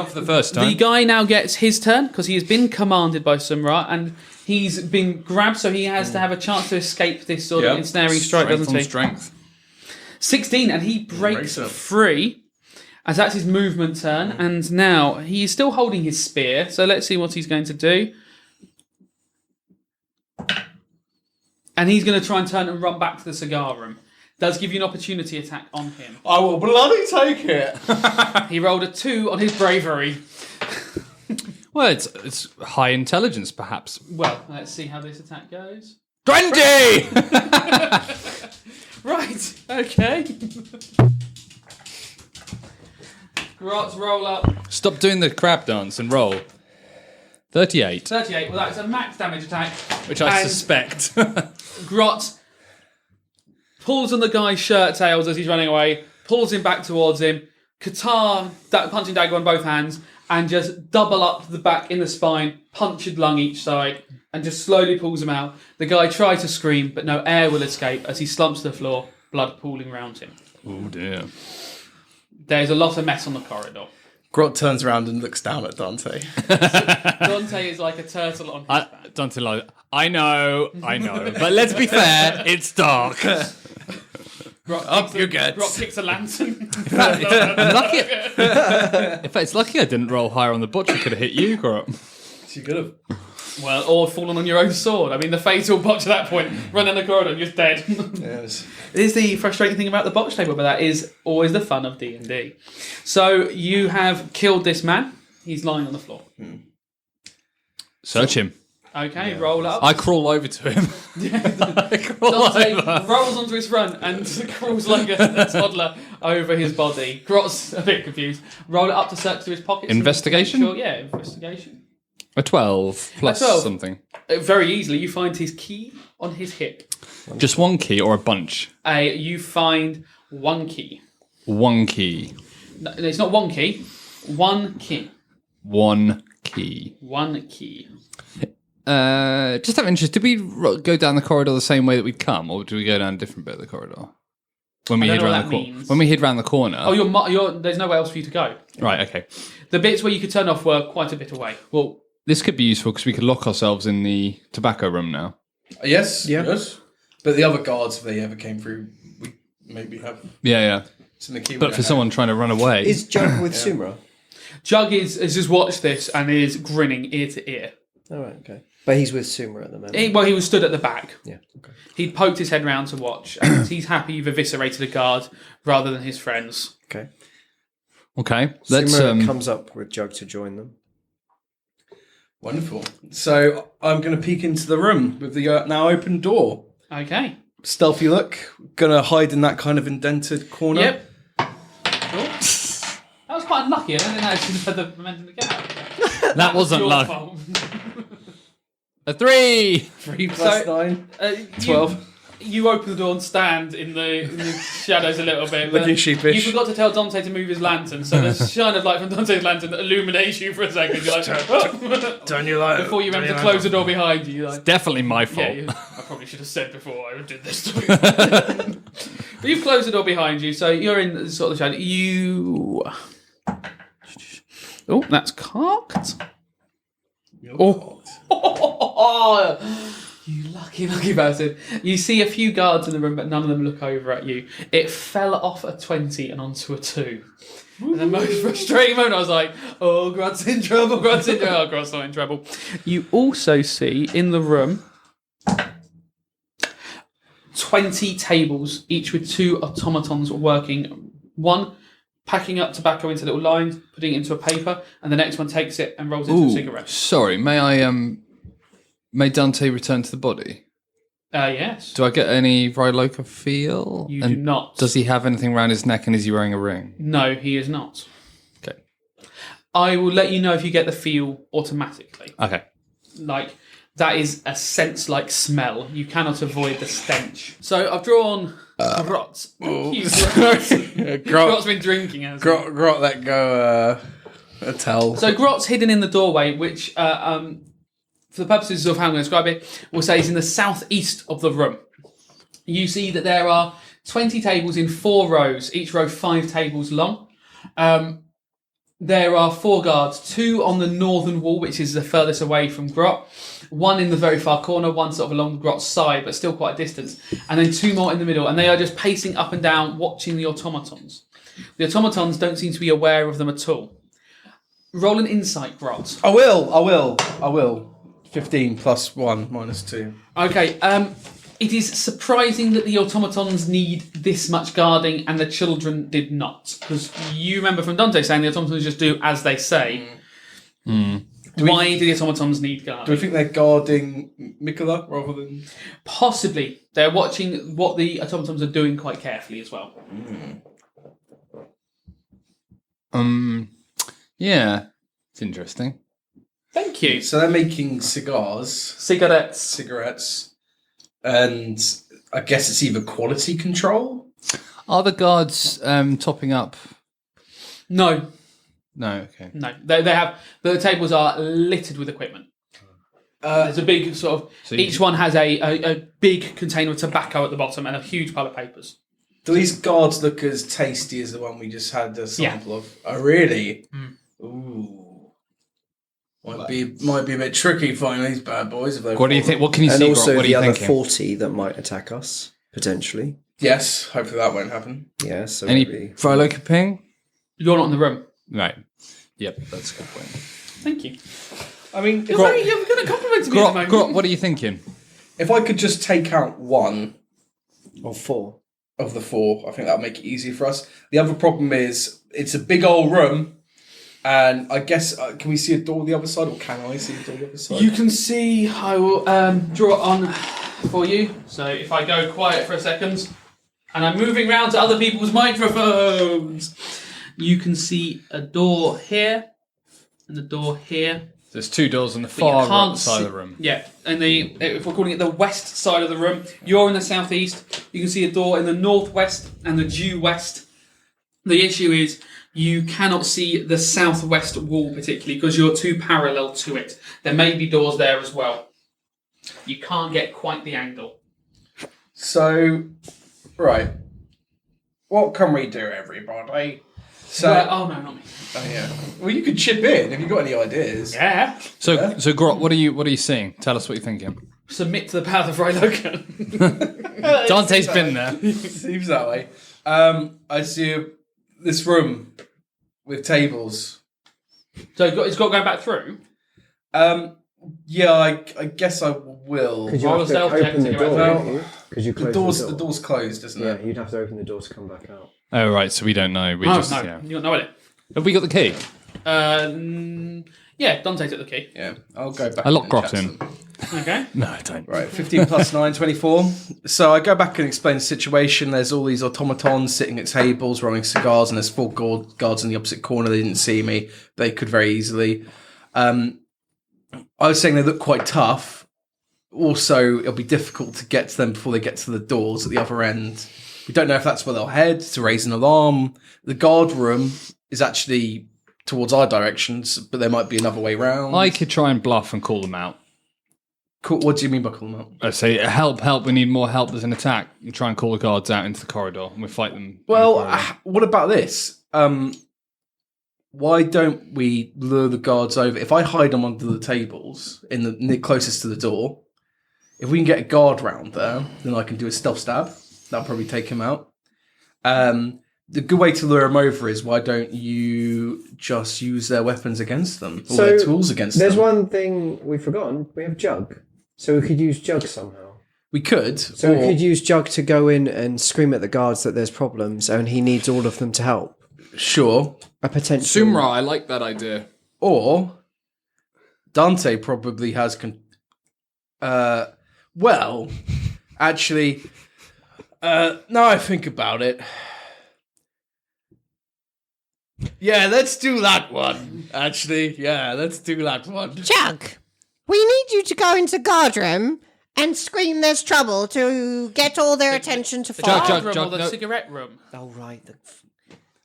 for the first time.
The guy now gets his turn because he has been commanded by Sumra and he's been grabbed, so he has to have a chance to escape this sort of ensnaring strike, doesn't he?
Strength.
16, and he breaks free as that's his movement turn. And now he is still holding his spear, so let's see what he's going to do. And he's going to try and turn and run back to the cigar room. Does give you an opportunity attack on him.
I will bloody take it.
He rolled a 2 on his bravery.
Well, it's high intelligence, perhaps.
Well, let's see how this attack goes.
20!
Right, okay. Grots, roll up.
Stop doing the crab dance and roll. 38.
38, well that's a max damage attack.
Which I
And
suspect.
Grot pulls on the guy's shirt tails as he's running away, pulls him back towards him, punching dagger on both hands, and just double up the back in the spine, punctured lung each side, and just slowly pulls him out. The guy tries to scream, but no air will escape as he slumps to the floor, blood pooling round him.
Oh dear.
There's a lot of mess on the corridor.
Grot turns around and looks down at Dante.
Dante is like a turtle on his back.
Dante like, I know, but let's be fair, it's dark.
Grot
gets.
kicks a lantern.
In fact, it's lucky I didn't roll higher on the botch. I could have hit you, Grot.
She could have.
Well, or fallen on your own sword. I mean, the fatal botch at that point, run down the corridor and you're dead.
Yes.
It is the frustrating thing about the botch table, but that is always the fun of D&D. So you have killed this man. He's lying on the floor.
Search him.
Okay, roll up.
I crawl over to him. I crawl
Dante
over.
rolls onto his front and crawls like a toddler over his body. Grot's a bit confused. Roll it up to search through his pockets.
Investigation?
Sure, yeah, investigation.
A 12 plus
12.
something.
Very easily, you find his key on his hip.
Just one key or a bunch?
You find one key.
One key.
No, it's not one key. One key.
One key.
One key.
Just out of interest, did we go down the corridor the same way that we'd come, or do we go down a different bit of the corridor? When we
I
hid
don't know
round
what
the
that
corner.
means.
When we hid round the corner.
Oh, there's nowhere else for you to go.
Right, okay.
The bits where you could turn off were quite a bit away.
Well, this could be useful because we could lock ourselves in the tobacco room now.
Yes.
Yeah.
Yes. But the other guards, if they ever came through, we maybe have
Yeah.
some key.
But for someone trying to run away.
Is Jug with Sumra?
Jug has just watched this and is grinning ear to ear.
All right, okay. But he's with Sumra at the moment.
He was stood at the back.
Yeah, okay.
He'd poked his head round to watch, and he's happy you've eviscerated a guard rather than his friends.
Okay.
Okay, let's.
Sumra comes up with Jug to join them.
Wonderful. So I'm going to peek into the room with the now open door.
Okay.
Stealthy look. Going to hide in that kind of indented corner.
Yep. Cool. That was quite unlucky. I don't think I actually had the momentum to get out.
That wasn't
Your
luck.
fault.
A 3!
3 plus
So,
9. 12.
You open the door and stand in the shadows a little bit.
Looking sheepish.
You forgot to tell Dante to move his lantern, so the shine of light from Dante's lantern illuminates you for a second. You're like,
Turn your light.
before you remember to close the door behind you. Like,
Definitely my fault.
I probably should have said before I did this to you. But you've closed the door behind you, so you're in sort of the shadow. You... Oh, that's cocked. Oh. You lucky bastard. You see a few guards in the room, but none of them look over at you. It fell off a 20 and onto a 2. And the most frustrating moment, I was like, oh, Grot's in trouble, Grot's in trouble. Oh, Grot's not in trouble. You also see in the room 20 tables, each with 2 automatons working. One packing up tobacco into little lines, putting it into a paper, and the next one takes it and rolls it into a cigarette.
Sorry, may Dante return to the body?
Yes.
Do I get any Ryloka feel?
You do not.
Does he have anything around his neck and is he wearing a ring?
No, he is not.
Okay.
I will let you know if you get the feel automatically.
Okay.
Like, that is a sense-like smell. You cannot avoid the stench. So I've drawn Grot. Grot's been drinking, hasn't he?
Grot let go a towel.
So Grot's hidden in the doorway, which, for the purposes of how I'm going to describe it, we'll say is in the southeast of the room. You see that there are 20 tables in 4 rows, each row 5 tables long. There are 4 guards, 2 on the northern wall, which is the furthest away from Grot, 1 in the very far corner, 1 sort of along Grot's side, but still quite a distance, and then 2 more in the middle, and they are just pacing up and down, watching the automatons. The automatons don't seem to be aware of them at all. Roll an insight, Grot.
I will. 15 plus 1 minus 2.
Okay, it is surprising that the automatons need this much guarding and the children did not. Because you remember from Dante saying the automatons just do as they say. Why do the automatons need guarding?
Do we think they're guarding Mikola rather than...
Possibly. They're watching what the automatons are doing quite carefully as well.
Yeah. It's interesting.
Thank you.
So they're making cigarettes, and I guess it's either quality control?
Are the guards topping up?
No.
No, okay.
No. They have... The tables are littered with equipment. There's a big sort of... each one has a big container of tobacco at the bottom and a huge pile of papers.
Do these guards look as tasty as the one we just had a sample of? Oh, really? Ooh. Might be a bit tricky finding these bad boys.
What do you think? What can you
and
see?
also
What are
the
you
other
thinking?
40 that might attack us, potentially.
Yes, hopefully that won't happen.
Yeah, so
Any
maybe...
Ryloka ping?
You're not in the room.
Right. Yep, that's a good point.
Thank you.
I mean,
You're going to compliment me at the moment.
Grot, what are you thinking?
if I could just take out 1
Or 4.
of the 4, I think that'll make it easier for us. The other problem is it's a big old room. And I guess, can we see a door on the other side, or can I see a door on the other side?
You can see, I will draw it on for you. So if I go quiet for a second, and I'm moving around to other people's microphones, you can see a door here, and a door here.
There's 2 doors on the
But you
far
can't
side
see-
of the room.
Yeah, and if we're calling it the west side of the room, you're in the southeast. You can see a door in the northwest and the due west. The issue is you cannot see the southwest wall particularly because you're too parallel to it. There may be doors there as well. You can't get quite the angle.
So, right. What can we do, everybody? So,
Oh no, not me.
oh yeah. Well, you could chip in if you've got any ideas.
Yeah.
So Grot, what are you seeing? Tell us what you're thinking.
Submit to the power of Ryloka.
Dante's been there.
Seems that way. I see this room with tables.
So it's got to go back through.
Yeah, I guess I will.
Because you
Roll
have
a
to
stealth check
open
to
the
get
door,
back
don't you? Because you
The
closed
door's,
the door.
the door's closed, isn't
Yeah,
it?
you'd have to open the door to come back out.
Oh, right, so we don't know. We
Oh
just,
no,
yeah.
you got no idea.
Have we got the key?
Yeah, Dante took the key.
Yeah, I'll go back.
I lock
and
Grot
chat to
in.
them.
Okay.
No, I don't.
Right, 15 plus 9, 24. So I go back and explain the situation. There's all these automatons sitting at tables, rolling cigars, and there's 4 guards in the opposite corner. They didn't see me. They could very easily. I was saying they look quite tough. also, it'll be difficult to get to them before they get to the doors at the other end. We don't know if that's where they'll head to raise an alarm. The guard room is actually towards our directions, but there might be another way round.
I could try and bluff and call them out.
Cool. What do you mean by call them out?
I say, help, we need more help, there's an attack. You try and call the guards out into the corridor, and we fight them.
Well, what about this? Why don't we lure the guards over? If I hide them under the tables, in the closest to the door, if we can get a guard round there, then I can do a stealth stab. That'll probably take him out. The good way to lure them over is, why don't you just use their weapons against them? Or their tools against them?
There's one thing we've forgotten. We have Jug. So we could use Jug somehow.
We could.
So we could use Jug to go in and scream at the guards that there's problems and he needs all of them to help.
Sure.
A potential...
Sumra, I like that idea.
Or Dante probably has... well, actually... now I think about it... Yeah, let's do that one. Actually, yeah, let's do that one.
Jug, we need you to go into guard room and scream there's trouble to get all their attention to fire.
Guard room or the cigarette room?
Oh, right.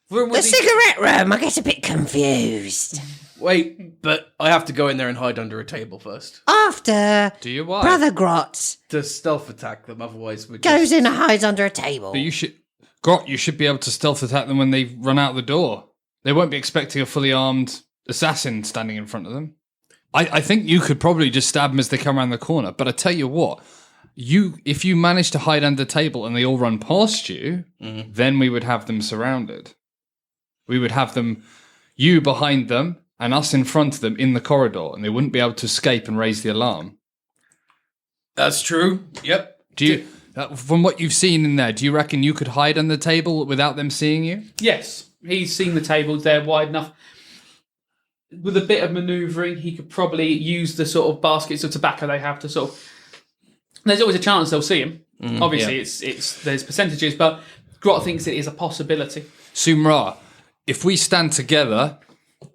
The cigarette room, I get a bit confused.
Wait, but I have to go in there and hide under a table first.
After
Do you why?
Brother Grot
To stealth attack them, otherwise we're
goes in and hides under a table.
But you should be able to stealth attack them when they run out the door. They won't be expecting a fully armed assassin standing in front of them. I think you could probably just stab them as they come around the corner. But I tell you what, if you manage to hide under the table and they all run past you, then we would have them surrounded. We would have you behind them and us in front of them in the corridor, and they wouldn't be able to escape and raise the alarm.
That's true. Yep.
From what you've seen in there, do you reckon you could hide under the table without them seeing you?
Yes. He's seen the tables, they're wide enough. With a bit of manoeuvring, he could probably use the sort of baskets of tobacco they have to sort of... There's always a chance they'll see him. Obviously, it's there's percentages, but Grot thinks it is a possibility.
Sumra, if we stand together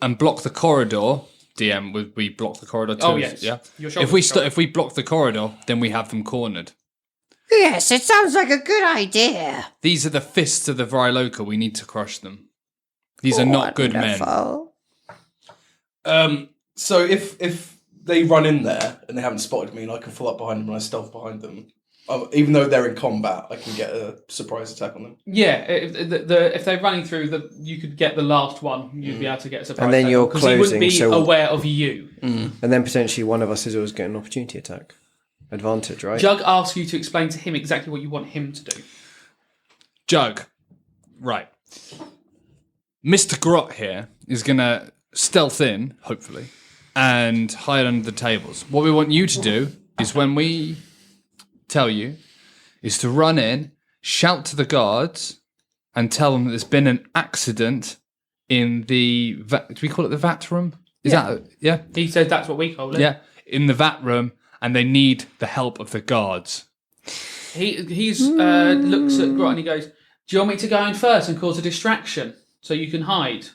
and block the corridor, DM, would we block the corridor too?
Oh, yes.
Yeah.
If
we block the corridor, then we have them cornered.
Yes, it sounds like a good idea.
These are the fists of the Vryloka. We need to crush them. These are not good men.
Wonderful.
So if they run in there and they haven't spotted me, and I can follow up behind them and I stealth behind them, even though they're in combat, I can get a surprise attack on them.
Yeah, if they're running through, you could get the last one. You'd be able to get a surprise.
And then
attack
you're
because he wouldn't be
closing, so-
aware of you.
And then potentially one of us is always getting an opportunity attack. Advantage, right?
Jug asks you to explain to him exactly what you want him to do.
Jug, right. Mr. Grot here is going to stealth in, hopefully, and hide under the tables. What we want you to do is, when we tell you, is to run in, shout to the guards, and tell them that there's been an accident in the... do we call it the vat room? Yeah.
He said that's what we call it.
Yeah, in the vat room, and they need the help of the guards.
He's looks at Grot and he goes, "Do you want me to go in first and cause a distraction so you can hide?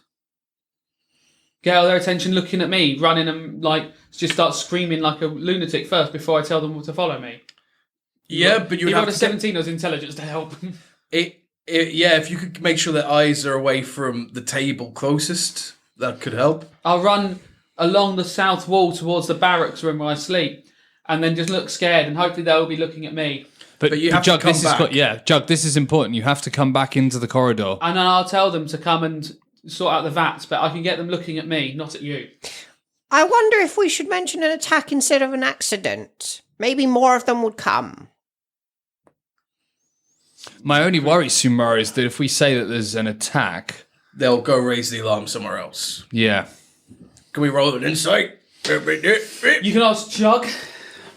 Get all their attention looking at me, running and just start screaming like a lunatic first before I tell them to follow me."
Yeah, but you
have
have
a 17 as intelligence to help.
If you could make sure their eyes are away from the table closest, that could help.
I'll run along the south wall towards the barracks room where I sleep, and then just look scared, and hopefully they'll be looking at me.
But
you have
Jug,
to come back.
Jug, this is important. You have to come back into the corridor.
And then I'll tell them to come and sort out the vats, but I can get them looking at me, not at you.
I wonder if we should mention an attack instead of an accident. Maybe more of them would come.
My only worry, Sumar, is that if we say that there's an attack...
They'll go raise the alarm somewhere else.
Yeah.
Can we roll an insight?
You can ask Jug.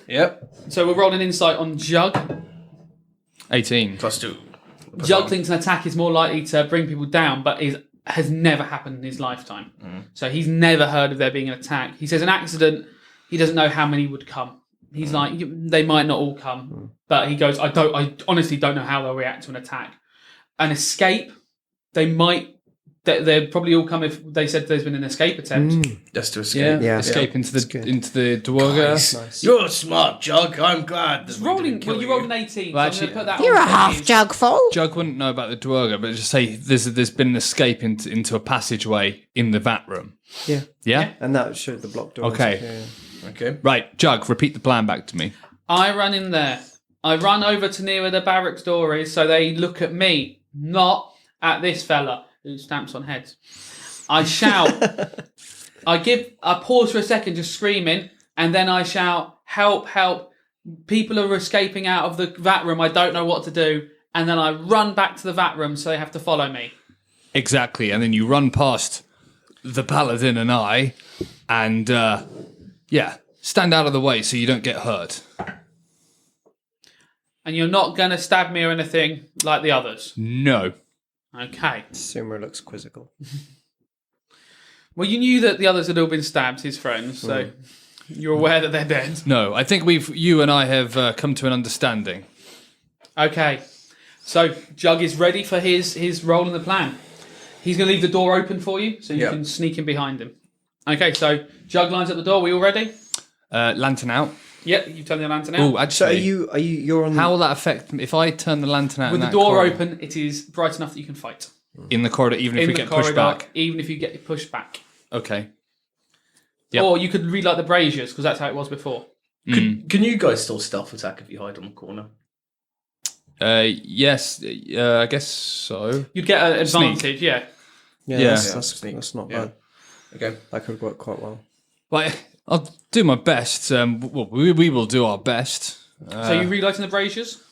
Yep.
So we're rolling insight on Jug.
18.
+2.
Jug thinks an attack is more likely to bring people down, but has never happened in his lifetime. So he's never heard of there being an attack. He says an accident, he doesn't know how many would come. He's like, they might not all come. But he goes, I honestly don't know how they'll react to an attack. An escape, they might they'd probably all come if they said there's been an escape attempt.
Just to escape.
Yeah.
Escape into the Dwarga.
Nice.
You're smart, Jug. I'm glad. That we
Rolling.
didn't kill
Well, you
you
rolled an 18.
Well,
so I'm
actually,
going to put that
You're
on
a half
page.
jug full.
Jug wouldn't know about the Dwarga, but just say there's been an escape into a passageway in the vat room.
Yeah.
Yeah?
And that showed the block door.
Okay.
Okay.
Right, Jug, repeat the plan back to me.
I run in there. I run over to near where the barracks door is, so they look at me, not at this fella who stamps on heads. I shout. I pause for a second, just screaming, and then I shout, "Help! Help! People are escaping out of the vat room. I don't know what to do." And then I run back to the vat room, so they have to follow me.
Exactly, and then you run past the paladin and I, and stand out of the way so you don't get hurt.
And you're not going to stab me or anything like the others.
No.
Okay.
Sumra looks quizzical.
Well, you knew that the others had all been stabbed, his friends, so you're aware that they're dead.
No, I think you and I have come to an understanding.
Okay. So Jug is ready for his role in the plan. He's going to leave the door open for you, so you can sneak in behind him. Okay, so Jug lines up the door. We all ready?
Lantern out.
Yep, you turn the lantern out.
Oh,
So
actually,
you're on...
how will that affect me? If I turn the lantern out
With
in
the
that
door
corridor,
open, it is bright enough that you can fight.
in the corridor, even if
In
we
the
get
corridor,
pushed back?
even if you get pushed back.
Okay. Yep.
Or you could relight the braziers, because that's how it was before.
Can you guys still stealth attack if you hide on the corner?
Yes, I guess so.
You'd get an advantage, yeah.
Yeah.
That's not bad.
Okay.
That could work quite well.
Well, I'll do my best. We will do our best.
So you relighting the braziers?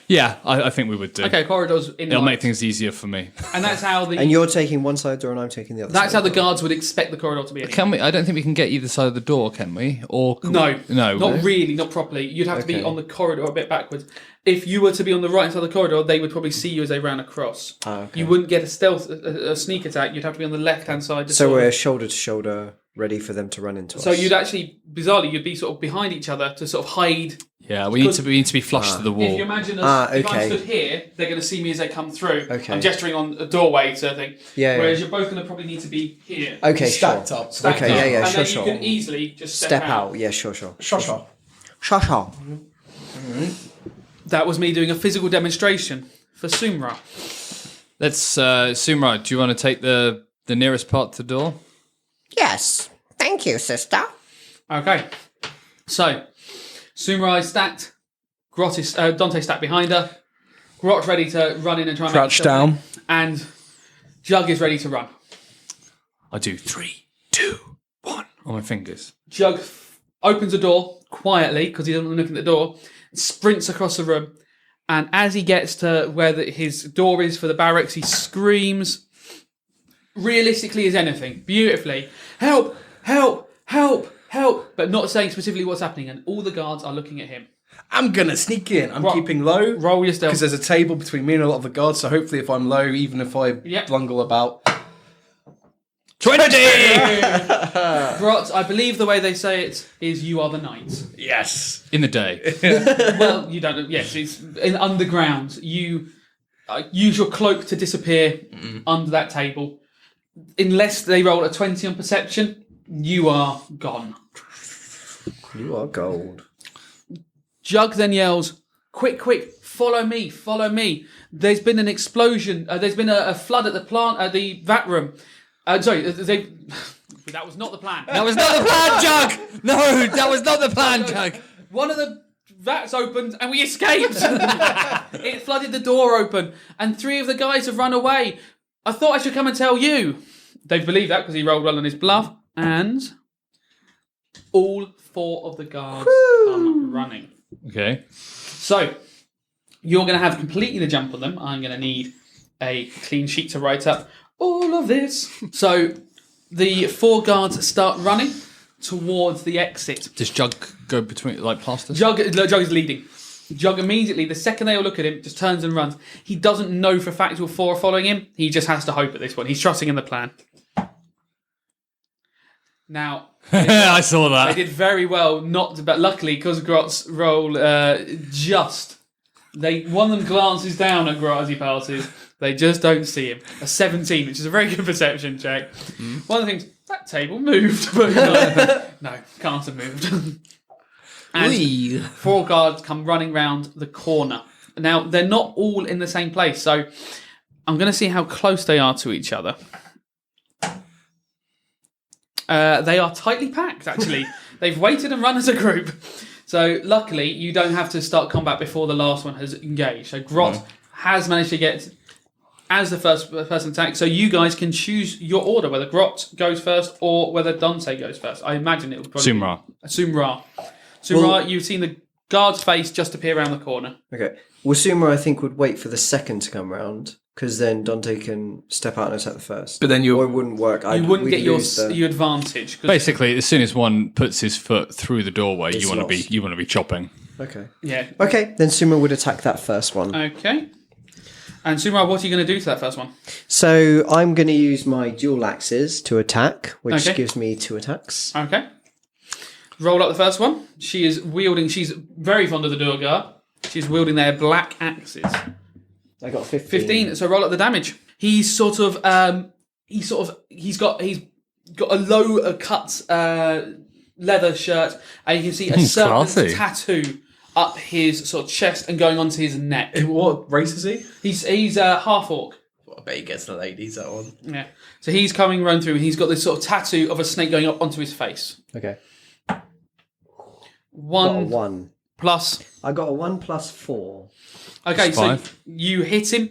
Yeah, I think we would do.
Okay, corridors in
It'll
light.
make things easier for me.
And that's how the
And you're taking one side door and I'm taking the other
that's
side.
how the guards would expect the corridor to be.
Can we? I don't think we can get either side of the door, can we? Or
No,
no,
not really, not properly. You'd have to be
Okay.
on the corridor a bit backwards. If you were to be on the right side of the corridor, they would probably see you as they ran across.
Okay.
You wouldn't get a stealth, a sneak attack. You'd have to be on the left hand side. to
So
sort of-
we're shoulder to shoulder, ready for them to run into us.
So you'd actually, bizarrely, you'd be sort of behind each other to sort of hide.
Yeah, we need to be flush to the
If
wall.
you imagine us, if I'm
okay.
stood here, they're going to see me as they come through.
Okay.
I'm gesturing on a doorway sort of thing.
Yeah,
Whereas
yeah.
you're both going to probably need to be here.
Okay,
Stacked
sure.
up.
Stacked
Okay,
up,
yeah,
and
sure,
then
sure.
you can easily just
Step out. Yeah, sure.
Shosha.
Sure.
That was me doing a physical demonstration for Sumra.
Let's Sumra, do you want to take the nearest part to the door?
Yes. Thank you, sister.
Okay. So, Sumra is stacked. Grot is, Dante stacked behind her. Grot's ready to run in and try and
Crouch
make himself
down.
And Jug is ready to run.
I do 3, 2, 1 on my fingers.
Jug opens the door quietly because he doesn't look at the door, sprints across the room, and as he gets to where his door is for the barracks, he screams, realistically as anything, beautifully, "Help! Help! Help! Help!" but not saying specifically what's happening, and all the guards are looking at him.
I'm gonna sneak in. I'm keeping low.
Roll your stealth.
Because there's a table between me and a lot of the guards, so hopefully if I'm low, even if I blungle about...
20!
Grot, I believe the way they say it is you are the knight.
Yes.
In the day.
Well, you don't. Yes, it's in underground. You use your cloak to disappear under that table. Unless they roll a 20 on perception, you are gone.
You are gold.
Jug then yells, "Quick, quick, follow me, follow me. There's been an explosion. There's been a flood at the vat room. That was not the plan.
That was not the plan, Jug! No, that was not the plan, Jug!
One of the vats opened and we escaped. It flooded the door open and 3 of the guys have run away. I thought I should come and tell you." They believe that because he rolled well on his bluff, and all 4 of the guards come running.
Okay.
So, you're going to have completely the jump on them. I'm going to need a clean sheet to write up all of this. So, the 4 guards start running towards the exit.
Does Jug go between, like, past us?
Jug is leading. Jug immediately, the second they all look at him, just turns and runs. He doesn't know for a fact all 4 are following him. He just has to hope at this point. He's trusting in the plan. Now...
I saw
They
that.
did very well, but luckily, because Grot's roll one of them glances down at Grot as he passes, They just don't see him. A 17, which is a very good perception check. One of the things, that table moved. But no, can't have moved. And 4 guards come running round the corner. Now, they're not all in the same place, so I'm going to see how close they are to each other. They are tightly packed, actually. They've waited and run as a group. So, luckily, you don't have to start combat before the last one has engaged. So, Grot has managed to get as the first person attack. So, you guys can choose your order, whether Grot goes first or whether Dante goes first. I imagine it will probably
Sumra.
Sumra, you've seen the guard's face just appear around the corner.
Okay. Well, Sumo, I think, would wait for the second to come round, because then Dante can step out and attack the first.
But then
or it wouldn't work.
You wouldn't get your advantage.
Basically, as soon as one puts his foot through the doorway,
It's
you want to be chopping.
Okay.
Yeah.
Okay, then Sumo would attack that first one.
Okay. And Sumra, what are you going to do to that first one?
So I'm going to use my dual axes to attack, which
Okay.
gives me 2 attacks.
Okay. Roll up the first one. She's very fond of the Durgar. She's wielding their black axes.
I got 15.
15. So roll up the damage. He's got a low cut leather shirt, and you can see a serpent's
Classy.
tattoo up his sort of chest and going onto his neck.
What race is he?
He's half orc.
I bet he gets the ladies, that one.
Yeah. So he's coming run through, and he's got this sort of tattoo of a snake going up onto his face.
Okay. Got a
1
1.
plus.
I got a 1 plus 4.
Okay,
It's
so
5.
you hit him,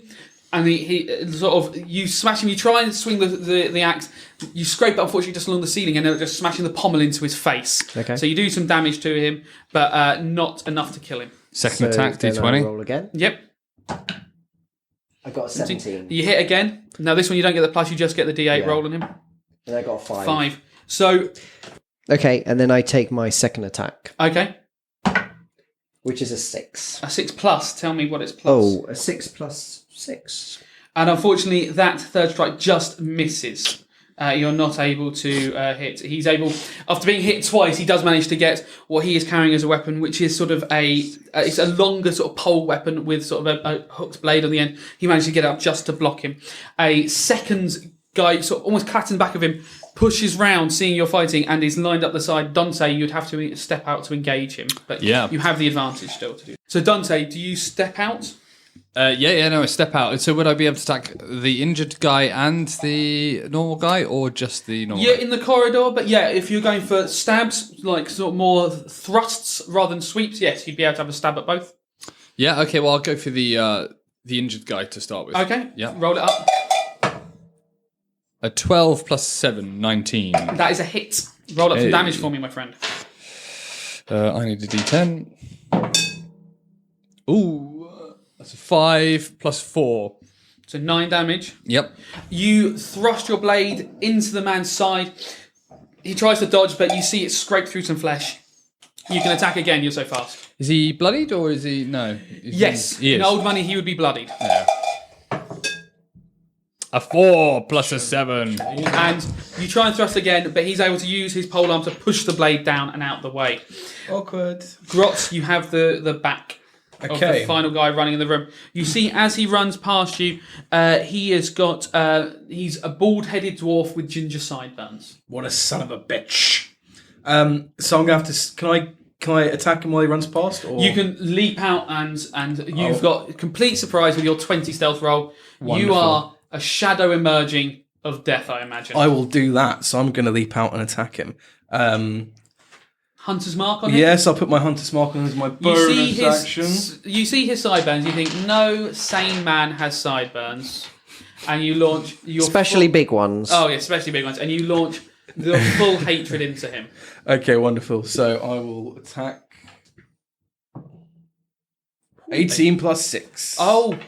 and he sort of you smash him. You try and swing the axe. You scrape it, unfortunately, just along the ceiling, and then just smashing the pommel into his face.
Okay.
So you do some damage to him, but not enough to kill him.
Second attack,
then I
D20.
roll again.
Yep.
I got a 17.
You hit again. Now this one you don't get the plus. You just get the D8
Yeah.
roll on him.
And I got a 5.
5. So
Okay, and then I take my second attack,
okay,
which is a 6.
a 6 plus. Tell me what it's plus.
Oh, a 6 plus 6.
And unfortunately, that third strike just misses. You're not able to hit. He's able, after being hit twice, he does manage to get what he is carrying as a weapon, which is sort of it's a longer sort of pole weapon with sort of a hooked blade on the end. He managed to get up just to block him. A second guy, sort of almost clatters in the back of him, pushes round, seeing you're fighting, and is lined up the side. Dante, you'd have to step out to engage him, but
Yeah.
you have the advantage still to do. So Dante, do you step out?
I step out. So would I be able to attack the injured guy and the normal guy, or just the normal
Yeah,
guy?
in the corridor, but yeah, if you're going for stabs, like sort of more thrusts rather than sweeps, yes, you'd be able to have a stab at both.
Yeah, okay, well, I'll go for the injured guy to start with.
Okay,
Yeah.
roll it up.
A 12 plus 7, 19.
That is a hit. Roll up some
Hey.
damage for me, my friend.
I need a D10. Ooh, that's a 5 plus 4.
So 9 damage.
Yep.
You thrust your blade into the man's side. He tries to dodge, but you see it scrape through some flesh. You can attack again, you're so fast.
Is he bloodied or is he... No.
Yes,
He
in
is.
old money he would be bloodied.
A 4 plus a 7.
And you try and thrust again, but he's able to use his polearm to push the blade down and out the way.
Awkward.
Grot, you have the back of
Okay.
the final guy running in the room. You see, as he runs past you, he has got he's a bald-headed dwarf with ginger sideburns.
What a son of a bitch. So I'm gonna have to. Can I attack him while he runs past? Or?
You can leap out and you've got complete surprise with your 20 stealth roll.
Wonderful.
You are a shadow emerging of death, I imagine.
I will do that. So I'm gonna leap out and attack him.
Hunter's mark on him.
Yes, I'll put my hunter's mark on as my bonus action.
You see his sideburns. You think no sane man has sideburns, and you launch your
Especially big ones.
Oh yeah, especially big ones, and you launch the full hatred into him.
Okay, wonderful. So I will attack. 18 plus 6.
Oh,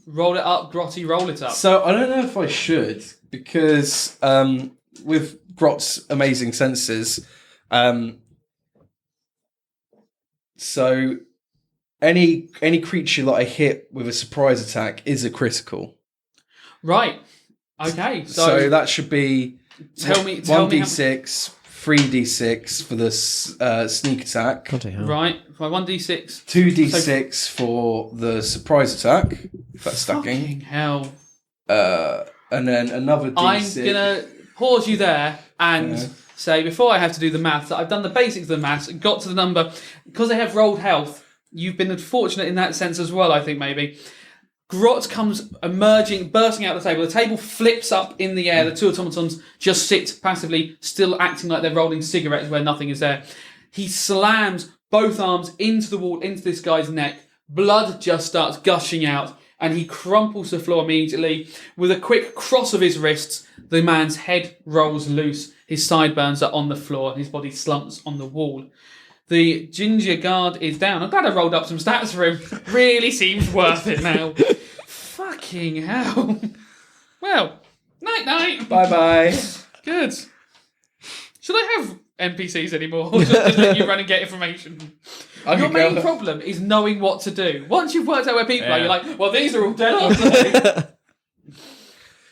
roll it up, Grotty, roll it up.
So I don't know if I should, because with Grot's amazing senses, so any creature that I hit with a surprise attack is a critical.
Right. Okay.
So that should be
tell me
1d6, 3d6 for the sneak attack,
Right. My 1d6.
2d6 for the surprise attack. If that's stacking.
Fucking hell.
and then another D6.
I'm going to pause you there and say, before I have to do the maths, that I've done the basics of the maths, got to the number. Because they have rolled health, you've been fortunate in that sense as well, I think, maybe. Grot comes bursting out of the table. The table flips up in the air. The two automatons just sit passively, still acting like they're rolling cigarettes where nothing is there. He slams both arms into the wall, into this guy's neck. Blood just starts gushing out, and he crumples to the floor immediately. With a quick cross of his wrists, the man's head rolls loose. His sideburns are on the floor, and his body slumps on the wall. The ginger guard is down. I'm glad I rolled up some stats for him. Really seems worth it now. Fucking hell. Well, night-night.
Bye-bye.
Good. Should I have NPCs anymore? Or should I just let you run and get information? Your main problem is knowing what to do. Once you've worked out where people are, you're like, well, these are all dead, aren't they?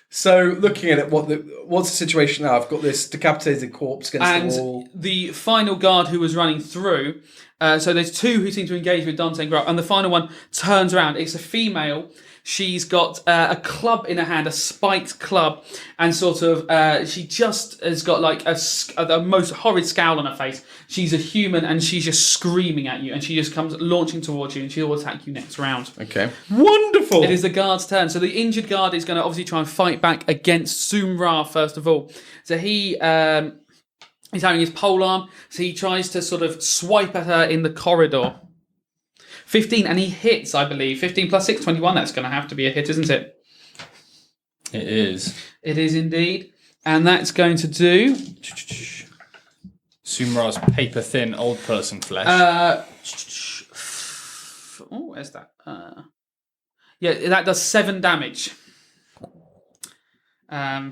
So, looking at it, what's the situation now? I've got this decapitated corpse against the wall.
And the final guard who was running through, so there's two who seem to engage with Dante and Grot, and the final one turns around. It's a female. She's got a club in her hand, a spiked club, and sort of, she just has got like the most horrid scowl on her face. She's a human, and she's just screaming at you, and she just comes launching towards you, and she'll attack you next round.
Okay. Wonderful!
It is the guard's turn. So the injured guard is going to obviously try and fight back against Sumra, first of all. So he's having his polearm, so he tries to sort of swipe at her in the corridor. 15, and he hits, I believe. 15 plus 6, 21. That's going to have to be a hit, isn't it?
It is.
It is indeed. And that's going to do...
Sumra's paper-thin old person flesh.
Where's that? Yeah, that does 7 damage. Yeah,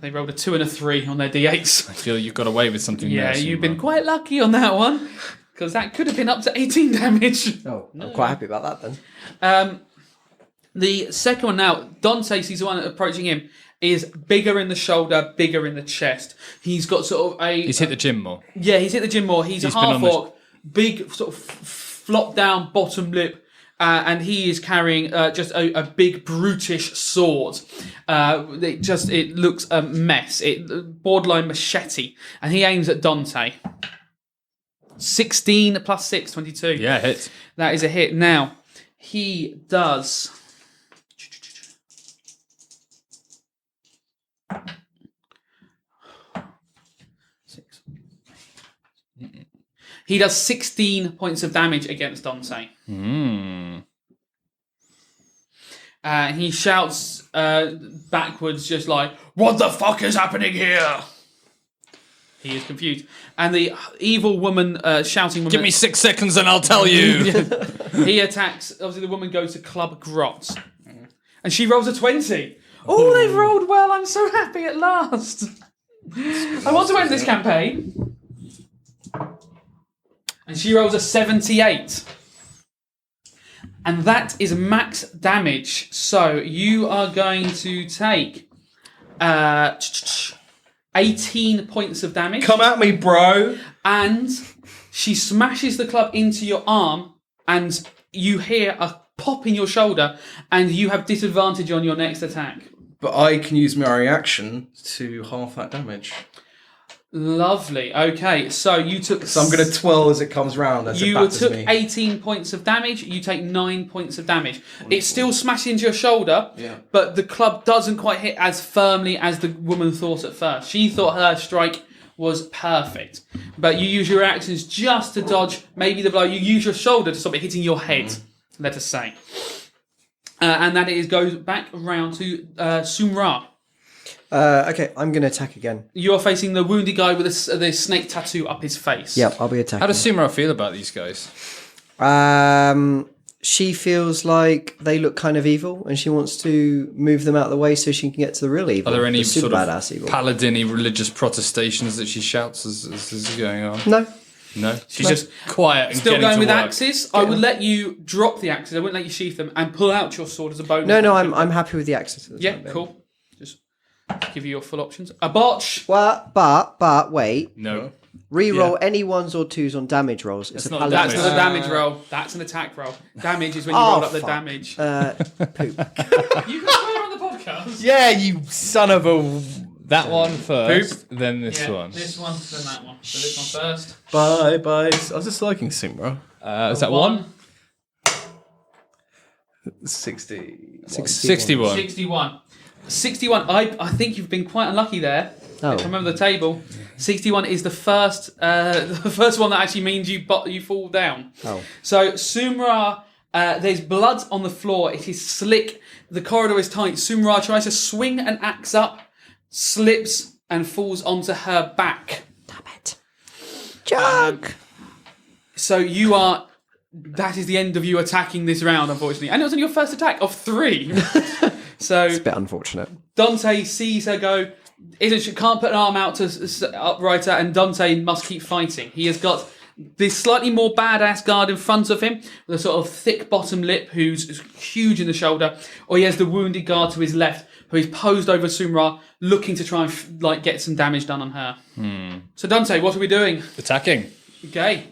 they rolled a 2 and a 3 on their d8s.
I feel you got away with something there.
Yeah, you've been quite lucky on that one. Because that could have been up to 18 damage.
Oh, I'm quite happy about that then.
The second one now, Dante sees the one approaching him, is bigger in the shoulder, bigger in the chest. He's got sort of a...
He's hit the gym more.
Yeah, he's hit the gym more. He's a half-orc, big sort of flop down bottom lip, and he is carrying just a big brutish sword. It looks a mess. Borderline machete. And he aims at Dante. 16 plus 6, 22.
Yeah, hits.
That is a hit. Now, he does... He does 16 points of damage against Dante. He shouts backwards just like, "What the fuck is happening here?" He is confused. And the evil woman, shouting woman...
Give me 6 seconds and I'll tell you.
He attacks... Obviously, the woman goes to Club Grot. And she rolls a 20. Oh, they've rolled well. I'm so happy at last. I want to end this campaign. And she rolls a 78. And that is max damage. So you are going to take 18 points of damage.
Come at me, bro.
And she smashes the club into your arm, and you hear a pop in your shoulder, and you have disadvantage on your next attack.
But I can use my reaction to half that damage.
Lovely. Okay, so you took...
So I'm going to twirl as it comes round as it batters
took
me.
18 points of damage. You take 9 points of damage. It's still smashing into your shoulder, but the club doesn't quite hit as firmly as the woman thought at first. She thought her strike was perfect. But you use your actions just to dodge maybe the blow. You use your shoulder to stop it hitting your head, let us say. And that goes back around to Sumra.
Okay, I'm going to attack again.
You're facing the wounded guy with the snake tattoo up his face.
Yep, I'll be attacking.
How does Sumra feel about these guys?
She feels like they look kind of evil, and she wants to move them out of the way so she can get to the real evil.
Are there any
the super
sort of
badass evil.
paladin-y religious protestations that she shouts as this is going on?
No.
She's just quiet and
Still
getting
going
to
with
work.
axes. I would let you drop the axes. I wouldn't let you sheath them and pull out your sword as a bonus.
No, I'm happy with the axes.
Yeah, cool. Just give you your full options. A botch.
Well, but wait.
No.
Reroll any 1s or 2s on damage rolls. It's
That's
a
not
That's
paladin.
not a damage roll. That's an attack roll. Damage is when you roll up the damage.
Poop.
You can swear on the podcast.
Yeah, you son of a...
That one first, then this
Yeah,
one.
this one, then that one. So this one first.
Bye. I was just liking Simra.
Is that one?
60.
61.
61. I think you've been quite unlucky there.
Oh.
If I remember the table. 61 is the first one that actually means you fall down.
Oh.
So Sumra, there's blood on the floor. It is slick. The corridor is tight. Sumra tries to swing an axe up, slips and falls onto her back.
Damn it. Jug!
So that is the end of you attacking this round, unfortunately. And it was on your first attack of 3. So
It's a bit unfortunate.
Dante sees her go, can't put an arm out to upright her, and Dante must keep fighting. He has got this slightly more badass guard in front of him, with a sort of thick bottom lip who's huge in the shoulder, or he has the wounded guard to his left, who is posed over Sumra, looking to try and get some damage done on her. So Dante, what are we doing?
Attacking.
Okay.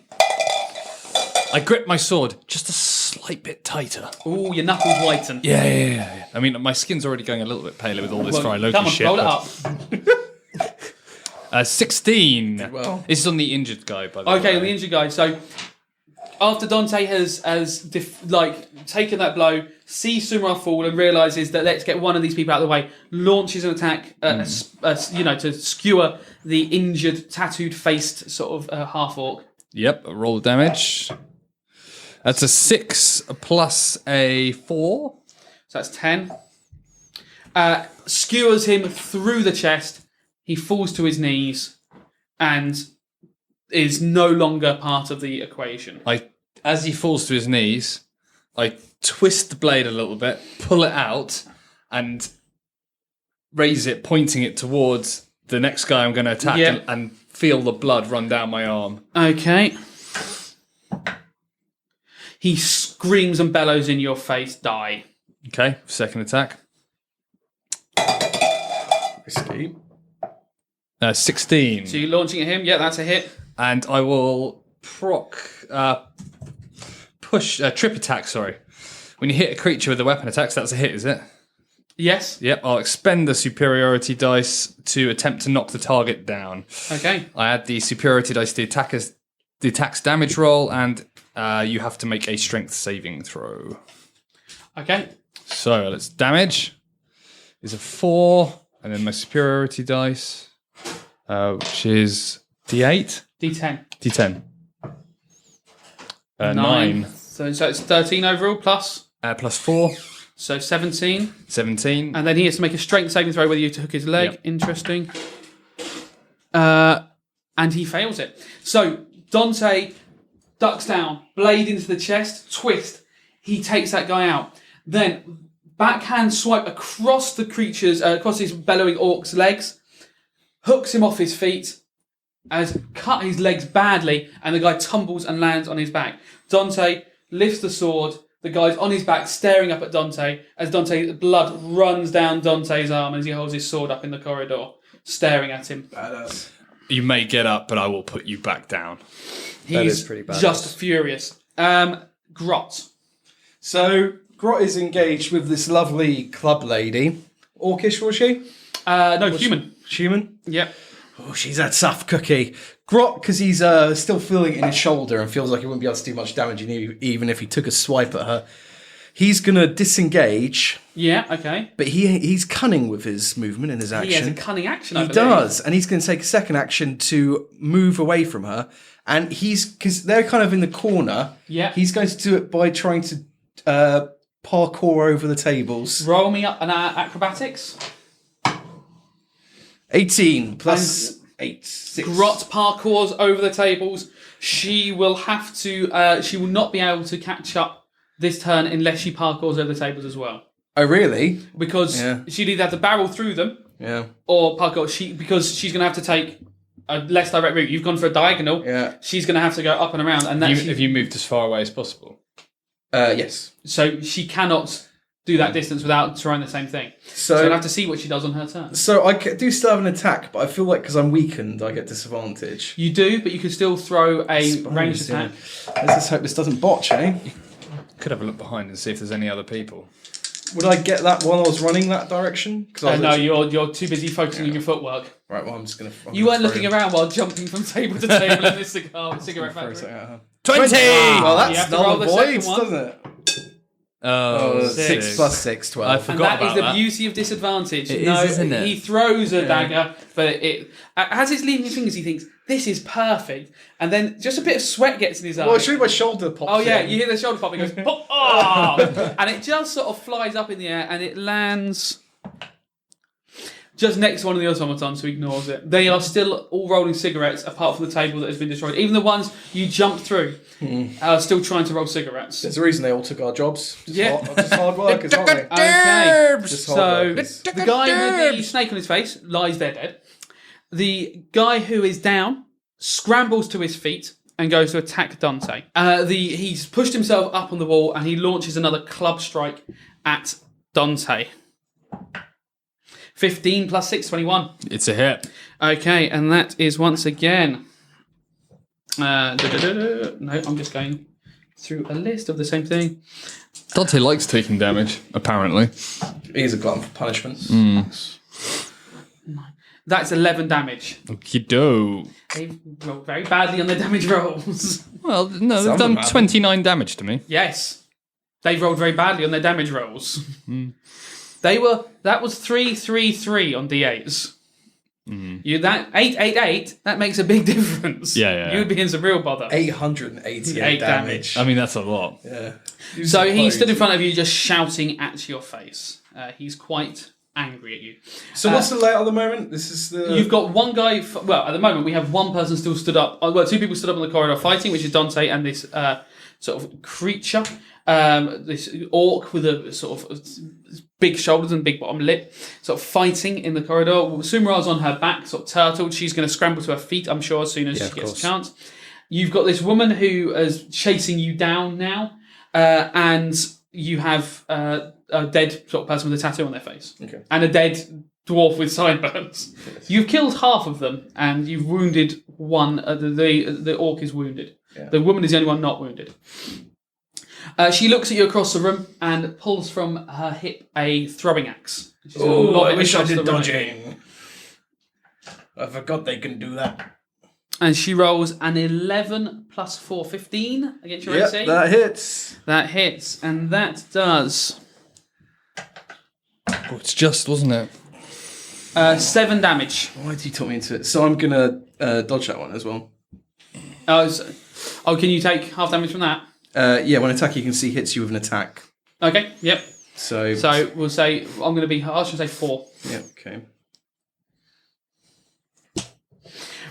I grip my sword just a slight bit tighter.
Ooh, your knuckles whiten.
Yeah. I mean, my skin's already going a little bit paler with all this
Well,
Fry Loki
come on,
shit.
roll it
but-
up.
16.
Well.
This is on the injured guy, by the way.
Okay, the injured guy. So after Dante has taken that blow, sees Sumra fall and realizes that let's get one of these people out of the way, launches an attack, to skewer the injured, tattooed-faced sort of half orc.
Yep, roll the damage. That's a 6 plus a 4.
So that's 10. Skewers him through the chest. He falls to his knees and is no longer part of the equation.
As he falls to his knees, I twist the blade a little bit, pull it out, and raise it, pointing it towards the next guy I'm going to attack,
Yeah.
and feel the blood run down my arm.
Okay. He screams and bellows in your face, die.
Okay, second attack.
Risky.
16.
So you're launching at him? Yeah, that's a hit.
And I will trip attack, sorry. When you hit a creature with a weapon attacks, that's a hit, is it?
Yes.
Yep, I'll expend the superiority dice to attempt to knock the target down.
Okay.
I add the superiority dice to the attack's damage roll, and you have to make a strength saving throw.
Okay.
So let's damage. Is a 4, and then my superiority dice, which is D8?
D10.
D10. 9.
So it's 13 overall plus.
Plus 4.
So 17.
17.
And then he has to make a strength saving throw whether you to hook his leg.
Yep.
Interesting. And he fails it. So Dante ducks down, blade into the chest, twist. He takes that guy out. Then backhand swipe across the creature's, across his bellowing orc's legs, hooks him off his feet, has cut his legs badly, and the guy tumbles and lands on his back. Dante lifts the sword. The guy's on his back, staring up at Dante, as Dante's blood runs down Dante's arm as he holds his sword up in the corridor, staring at him.
Badass.
You may get up, but I will put you back down.
He's
is pretty badass.
just furious. Grot.
So, Grot is engaged with this lovely club lady. Orcish, was she?
No, human.
Human?
Yep.
Oh, she's that soft cookie. Grot, because he's still feeling it in his shoulder and feels like he wouldn't be able to do much damage even if he took a swipe at her. He's going to disengage,
Yeah, okay.
but he's cunning with his movement and his action.
He has a cunning action, I
He
believe.
does, and he's going to take a second action to move away from her. And because they're kind of in the corner,
Yeah.
he's going to do it by trying to parkour over the tables.
Roll me up an acrobatics.
18 plus 8, 6.
Grot parkours over the tables. She will have to. She will not be able to catch up this turn unless she parkours over the tables as well.
Oh, really?
Because
Yeah.
she'd either have to barrel through them
Yeah.
or parkour. Because she's going to have to take a less direct route. You've gone for a diagonal.
Yeah.
She's going to have to go up and around, and that's
If you moved as far away as possible.
Yes.
so she cannot do that distance without trying the same thing. So I'll have to see what she does on her turn.
So I do still have an attack, but I feel like because I'm weakened, I get disadvantage.
You do, but you can still throw a
Suppose,
ranged
yeah.
attack.
Let's just hope this doesn't botch, eh?
Could have a look behind and see if there's any other people.
Would I get that while I was running that direction?
No, you're too busy focusing on your footwork.
Right, well, I'm just going to...
You weren't looking around while jumping from table to table in this cigarette factory.
20!
Well,
You have
that's
to roll
null
the
and
second
void,
one.
doesn't it?
Oh,
6 plus 6, 12.
I
And
forgot
that is
about
the
that.
beauty of disadvantage.
It is, isn't it?
He throws a dagger, but as he's leaving his fingers, he thinks, this is perfect. And then just a bit of sweat gets in his eye.
Well, should my shoulder pops
Oh yeah,
in.
you hear the shoulder pop. It goes pop, oh! And it just sort of flies up in the air, and it lands just next to one of the automatons, who ignores it. They are still all rolling cigarettes, apart from the table that has been destroyed. Even the ones you jumped through are still trying to roll cigarettes.
There's a reason they all took our jobs. Just
Yeah.
just hard workers, aren't they?
Okay,
Just hard
so
workers.
the guy with the snake on his face lies there dead. The guy who is down scrambles to his feet and goes to attack Dante. He's pushed himself up on the wall and he launches another club strike at Dante. 15 plus 6, 21.
It's a hit.
Okay, and that is once again... No, I'm just going through a list of the same thing.
Dante likes taking damage, apparently.
He's a glutton for punishment.
That's 11 damage.
Okie-doke.
They rolled very badly on their damage rolls.
Well, no, they've
Some
done
of them have.
29 damage to me.
Yes. They rolled very badly on their damage rolls. That was 3-3-3 on D8s. You that 8-8-8, that makes a big difference.
Yeah.
You would be in some real bother.
888
8
damage.
I mean, that's a lot.
Yeah.
So he stood in front of you just shouting at your face. He's quite angry at you.
So what's the layout at the moment? This is the...
You've got one guy... Well, at the moment, we have one person still stood up. Well, two people stood up on the corridor fighting, which is Dante and this sort of creature. This orc with a sort of big shoulders and big bottom lip, sort of fighting in the corridor. Sumra's on her back, sort of turtled. She's going to scramble to her feet, I'm sure, as soon as she gets a chance. You've got this woman who is chasing you down now, and you have a dead sort of person with a tattoo on their face, and a dead dwarf with sideburns. You've killed half of them, and you've wounded one. The orc is wounded. Yeah. The woman is the only one not wounded. She looks at you across the room and pulls from her hip a throwing axe.
Oh, I wish I did dodging. I forgot they can do that.
And she rolls an 11 plus 4, 15 against your AC.
That hits.
That hits, and that does...
Oh, it's just, wasn't it?
7 damage.
Why did you talk me into it? So I'm going to dodge that one as well.
Can you take half damage from that?
Yeah, when attack you can see hits you with an attack.
Okay, yep.
So
we'll say, I'm going to be harsh and say 4.
Yeah, okay.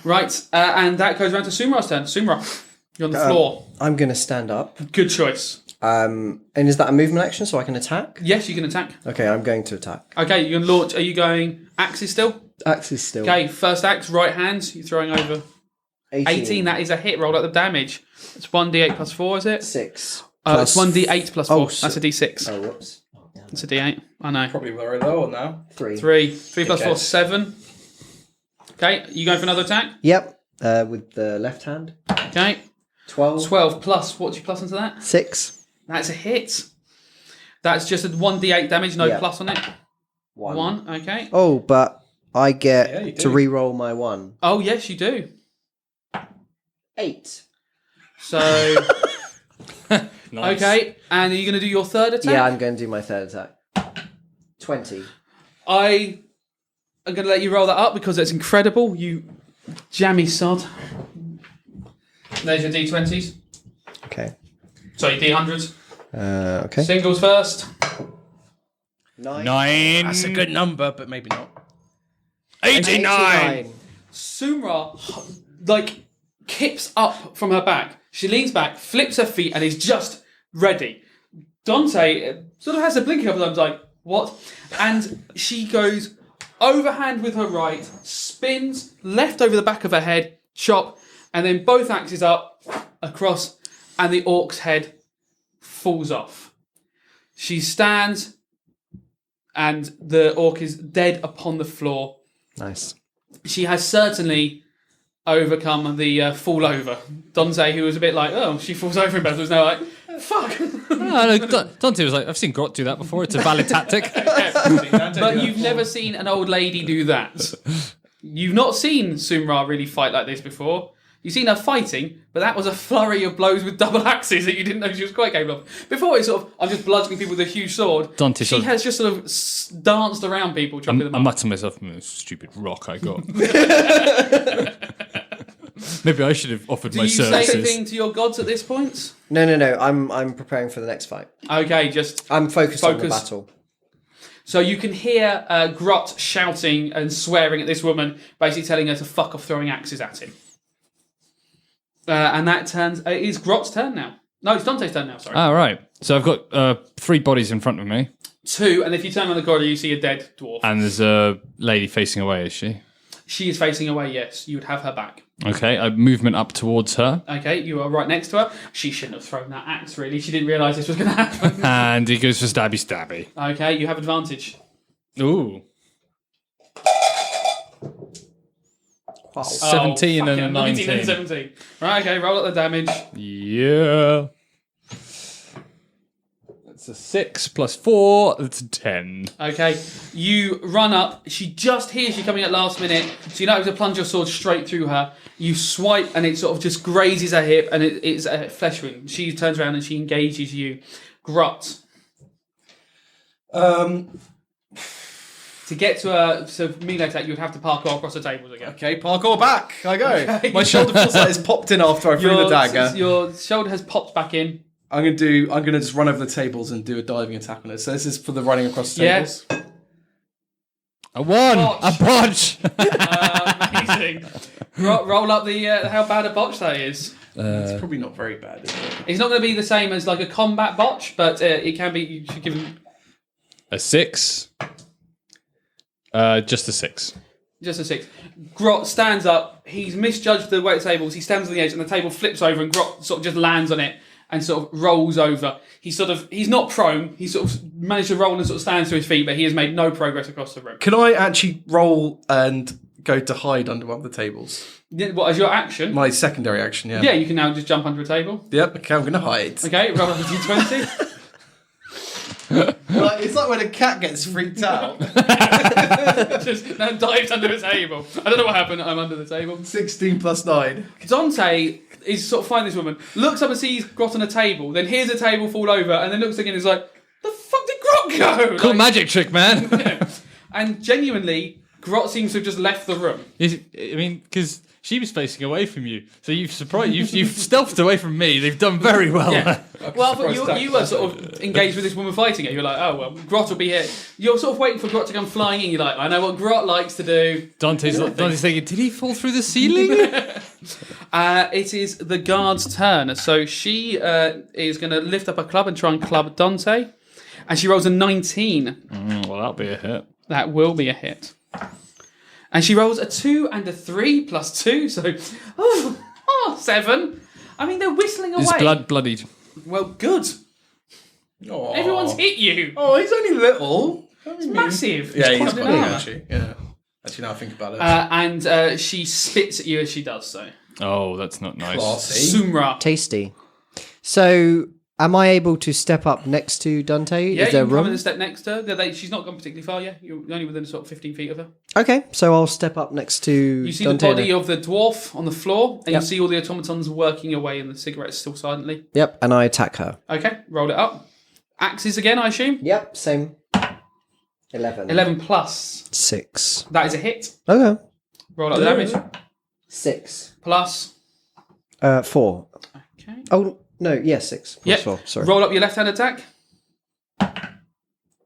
Right, and that goes around to Sumra's turn. Sumra, you're on the floor.
I'm going to stand up.
Good choice.
And is that a movement action so I can attack?
Yes, you can attack.
Okay, I'm going to attack.
Okay, you can launch. Are you going axes still?
Axes still.
Okay, first axe, right hand. You're throwing over 18. That is a hit. Roll out the damage. It's 1d8 plus 4, is it?
6.
It's 1d8 plus 4.
Oh,
That's a d6.
Oh, whoops.
It's a d8. I know.
Probably very low on now.
3.
3 plus
Okay.
4, 7. Okay, you going for another attack?
Yep, with the left hand.
Okay.
12.
12 plus, what's your plus into that?
6.
That's a hit. That's just a 1d8 damage, no
Yeah.
plus on it.
1.
1, okay.
Oh, but I
Yeah, you
get
do.
to re-roll my 1.
Oh, yes, you do.
8.
So,
Nice.
okay, and are you going to do your third attack?
Yeah, I'm going to do my third attack. 20.
I am going to let you roll that up because it's incredible, you jammy sod. There's your d20s.
Okay.
Sorry, d100s.
Okay.
Singles first.
9.
9.
That's a good number, but maybe not.
89.
Sumra, kips up from her back. She leans back, flips her feet, and is just ready. Dante sort of has a blink a couple of times, like, what? And she goes overhand with her right, spins left over the back of her head, chop, and then both axes up, across, and the orc's head falls off. She stands, and the orc is dead upon the floor.
Nice.
She has certainly overcome the fall over. Dante, who was a bit like, oh, she falls over in battle, is now like, Fuck.
No, Dante was like, I've seen Grot do that before. It's a valid tactic.
But you've never seen an old lady do that. You've not seen Sumra really fight like this before. You've seen her fighting, but that was a flurry of blows with double axes that you didn't know she was quite capable of. Before it's sort of, I'm just bludgeoning people with a huge sword.
Dante
she has just sort of danced around people, chopping them
I
up.
mutter to myself, stupid rock I got. Maybe I should have offered my services.
Do you say anything to your gods at this point?
No. I'm preparing for the next fight.
Okay, just
I'm focused on the battle.
So you can hear Grot shouting and swearing at this woman, basically telling her to fuck off throwing axes at him. And that turns... it is Grot's turn now. No, it's Dante's turn now, sorry.
Oh, right. So I've got 3 bodies in front of me.
2, and if you turn around the corridor, you see a dead dwarf.
And there's a lady facing away, is she?
She is facing away, yes. You would have her back.
Okay, a movement up towards her.
Okay, you are right next to her. She shouldn't have thrown that axe, really. She didn't realise this was going to happen.
And he goes for stabby.
Okay, you have advantage.
Ooh. 17 and a 19.
And 17. Right, okay, roll up the damage.
Yeah. That's a 6 plus 4. That's a 10.
Okay, you run up. She just hears you coming at last minute, so you know how to plunge your sword straight through her. You swipe, and it sort of just grazes her hip, and it's a flesh wound. She turns around and she engages you. Grot. To get to a melee attack, you would have to parkour across the tables again.
Okay, parkour back. I go.
Okay.
My shoulder feels like it's popped in after I threw the dagger.
Your shoulder has popped back in.
I'm gonna just run over the tables and do a diving attack on it. So this is for the running across the tables.
A 1!
Botch.
A botch!
Amazing. Roll up the how bad a botch that is.
It's probably not very bad, is it?
It's not going to be the same as like a combat botch, but it can be. You should give him
A 6. Just a 6.
just a 6. Grot stands up. He's misjudged the weight of tables. He stands on the edge, and the table flips over, and Grot sort of just lands on it and sort of rolls over. He's not prone. He sort of managed to roll and sort of stand to his feet, but he has made no progress across the room.
Can I actually roll and go to hide under one of the tables?
What, as your action?
My secondary action, yeah.
Yeah, you can now just jump under a table.
Yep, okay, I'm going to hide.
Okay, roll up a d20.
It's like when a cat gets freaked out.
Just now dives under a table. I don't know what happened. I'm under the table.
16 plus 9.
Dante is sort of finding this woman, looks up and sees Grot on a table, then hears a table fall over, and then looks again and is like, the fuck did Grot go?
Cool magic trick, man.
Yeah. And genuinely, Grot seems to have just left the room.
I mean, because she was facing away from you, so you've stealthed away from me. They've done very well.
Yeah. Well, but you were sort of engaged with this woman fighting it. You're like, oh well, Grot will be here. You're sort of waiting for Grot to come flying in. You're like, I know what Grot likes to do.
Dante's thinking, did he fall through the ceiling?
It is the guard's turn. So she is going to lift up a club and try and club Dante, and she rolls a 19.
Well, that'll be a hit.
That will be a hit. And she rolls a 2 and a 3 plus 2, so 7. I mean, they're whistling away.
His bloodied.
Well, good.
Aww.
Everyone's hit you.
Oh, he's only little.
It's massive.
Yeah, he's
quite
quite
an
big,
armour.
actually. Yeah. Actually, now I think about it.
And she spits at you as she does so.
Oh, that's not nice.
Classy.
Sumra.
Tasty. So, am I able to step up next to Dante?
Yeah,
Is there
you can come
room?
and step next to her. She's not gone particularly far yet. You're only within sort of 15 feet of her.
Okay, so I'll step up next to
You see
Dante.
the body of the dwarf on the floor, and
Yep.
you see all the automatons working away and the cigarettes still silently.
Yep, and I attack her.
Okay, roll it up. Axes again, I assume?
Yep, same. 11.
11 plus.
6.
That is a hit.
Okay.
Roll up the damage.
6.
Plus.
4.
Okay.
Oh, no, yeah, 6. Plus
Yep.
4, sorry.
Roll up your left hand attack.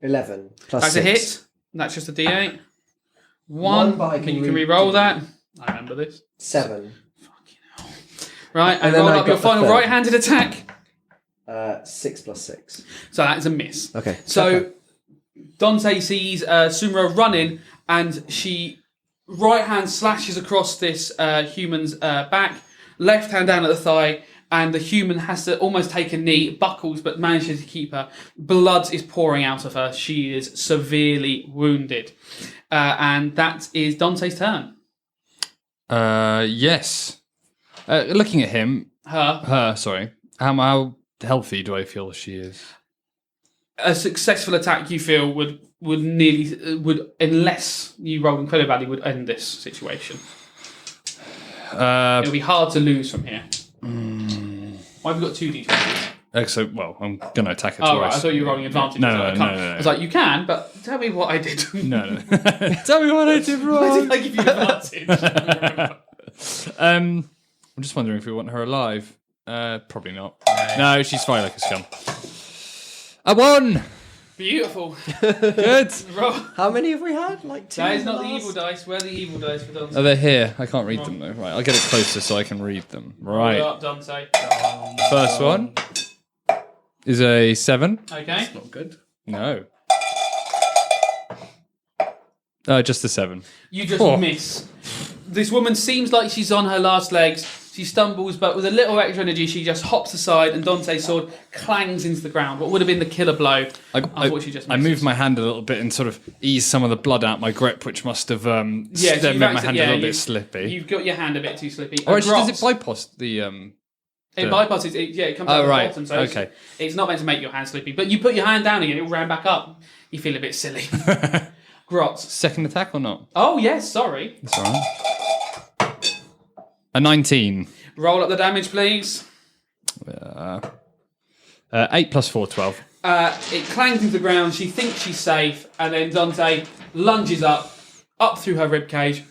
11. Plus
That's
6.
a hit. That's just a d8.
One,
1.
but I can
You can
redo.
re-roll that. I remember this.
7.
Right, and
then
roll
I
up your
got the
final
third.
right-handed attack.
6 plus 6.
So that is a miss.
Okay.
So
okay.
Dante sees Sumra running, and she right hand slashes across this human's back, left hand down at the thigh, and the human has to almost take a knee, buckles, but manages to keep her. Blood is pouring out of her. She is severely wounded. And that is Dante's turn.
Yes. Looking at him.
Her.
Her, sorry. How healthy do I feel she is?
A successful attack, you feel, would unless you roll incredibly badly, would end this situation. It'll be hard to lose from here. Why have you got 2d20s?
So, well, I'm going to attack her
Oh,
twice.
right, I thought you were rolling advantage.
No.
I was like, you can, but tell me what I did.
No. Tell me what I did wrong.
Why did I give you advantage?
I'm just wondering if we want her alive. Probably not. No, she's fine like a scum. I won!
Beautiful.
Good.
How many have we had? Like 2?
That is not the evil dice. Where are the evil dice for Dante?
Oh, they're here. I can't read them though. Right, I'll get it closer so I can read them. Right.
Roll up, Dante.
First one is a 7.
Okay.
Not good.
No. Just a 7.
You just miss. This woman seems like she's on her last legs. She stumbles, but with a little extra energy, she just hops aside, and Dante's sword clangs into the ground. What would have been the killer blow? Unfortunately, just
I
misses.
moved my hand a little bit and sort of eased some of the blood out my grip, which must have
so
made
you've
my
acted-
hand
yeah,
a little
you-
bit slippy.
You've got your hand a bit too slippy.
Or actually, does
Grots,
it bypass the...
It bypasses. It comes out the
right.
bottom. So
Okay.
it's not meant to make your hand slippy. But you put your hand down again, it will round back up. You feel a bit silly. Grots.
Second attack or not?
Oh yes, sorry.
That's all right. A 19.
Roll up the damage, please.
8 plus 4, 12.
It clangs into the ground. She thinks she's safe, and then Dante lunges up through her ribcage.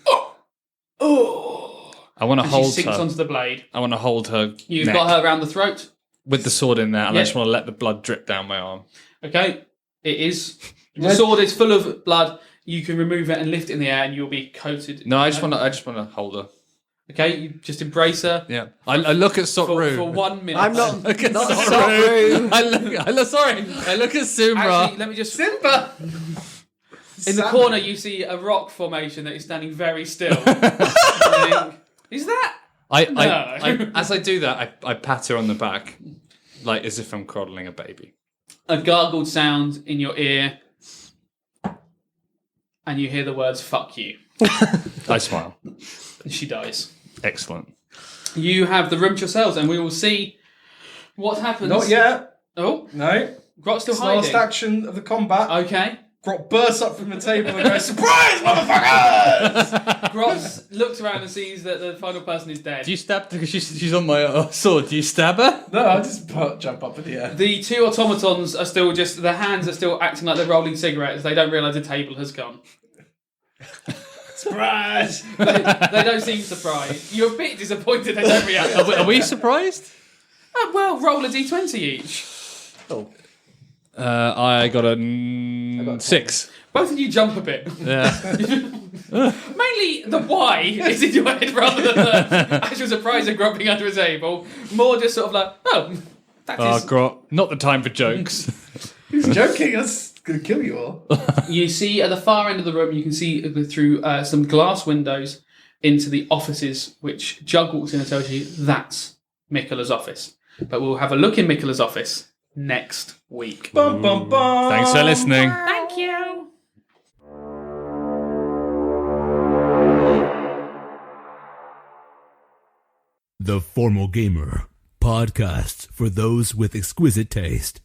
I want to
And she
hold
sinks
her.
onto the blade.
I want to hold her
You've
neck
got her around the throat.
with the sword in there, and
Yeah.
I just want to let the blood drip down my arm.
Okay, it is. The sword is full of blood. You can remove it and lift it in the air, and you'll be coated.
No, I just want to hold her.
Okay, you just embrace her.
Yeah. I look at Sotru.
For 1 minute.
I'm not.
Look at
not
Sotru. I look at Sumra.
Actually, let me just. Simba! In the corner, you see a rock formation that is standing very still. Is that?
As I do that, I pat her on the back, like as if I'm coddling a baby.
A gargled sound in your ear, and you hear the words "fuck you."
I smile.
And she dies.
Excellent.
You have the room to yourselves, and we will see what happens.
Not yet.
Oh,
No.
Grot's still
It's the
hiding.
last action of the combat.
Okay.
Grot bursts up from the table and goes, "Surprise, motherfuckers!"
Grot looks around and sees that the final person is dead.
Do you stab her? Because she's on my sword. Do you stab her?
No, I just jump up in the air.
The two automatons are still just, their hands are still acting like they're rolling cigarettes. They don't realise the table has gone.
Surprise!
They don't seem surprised. You're a bit disappointed they don't react.
Are we surprised?
Well, roll a d20 each.
I got a 6.
Both of you jump a bit.
Yeah.
Mainly the why is in your head rather than the actual surprise of Grot being under a table. More just sort of like, that is...
Grot. Not the time for jokes.
He's joking. That's gonna kill you all.
You see at the far end of the room, you can see through some glass windows into the offices, which Jug walks in and tells you that's Mikola's office. But we'll have a look in Mikola's office next week.
Bum bum bum.
Thanks for listening.
Thank you.
The Formal Gamer, podcast for those with exquisite taste.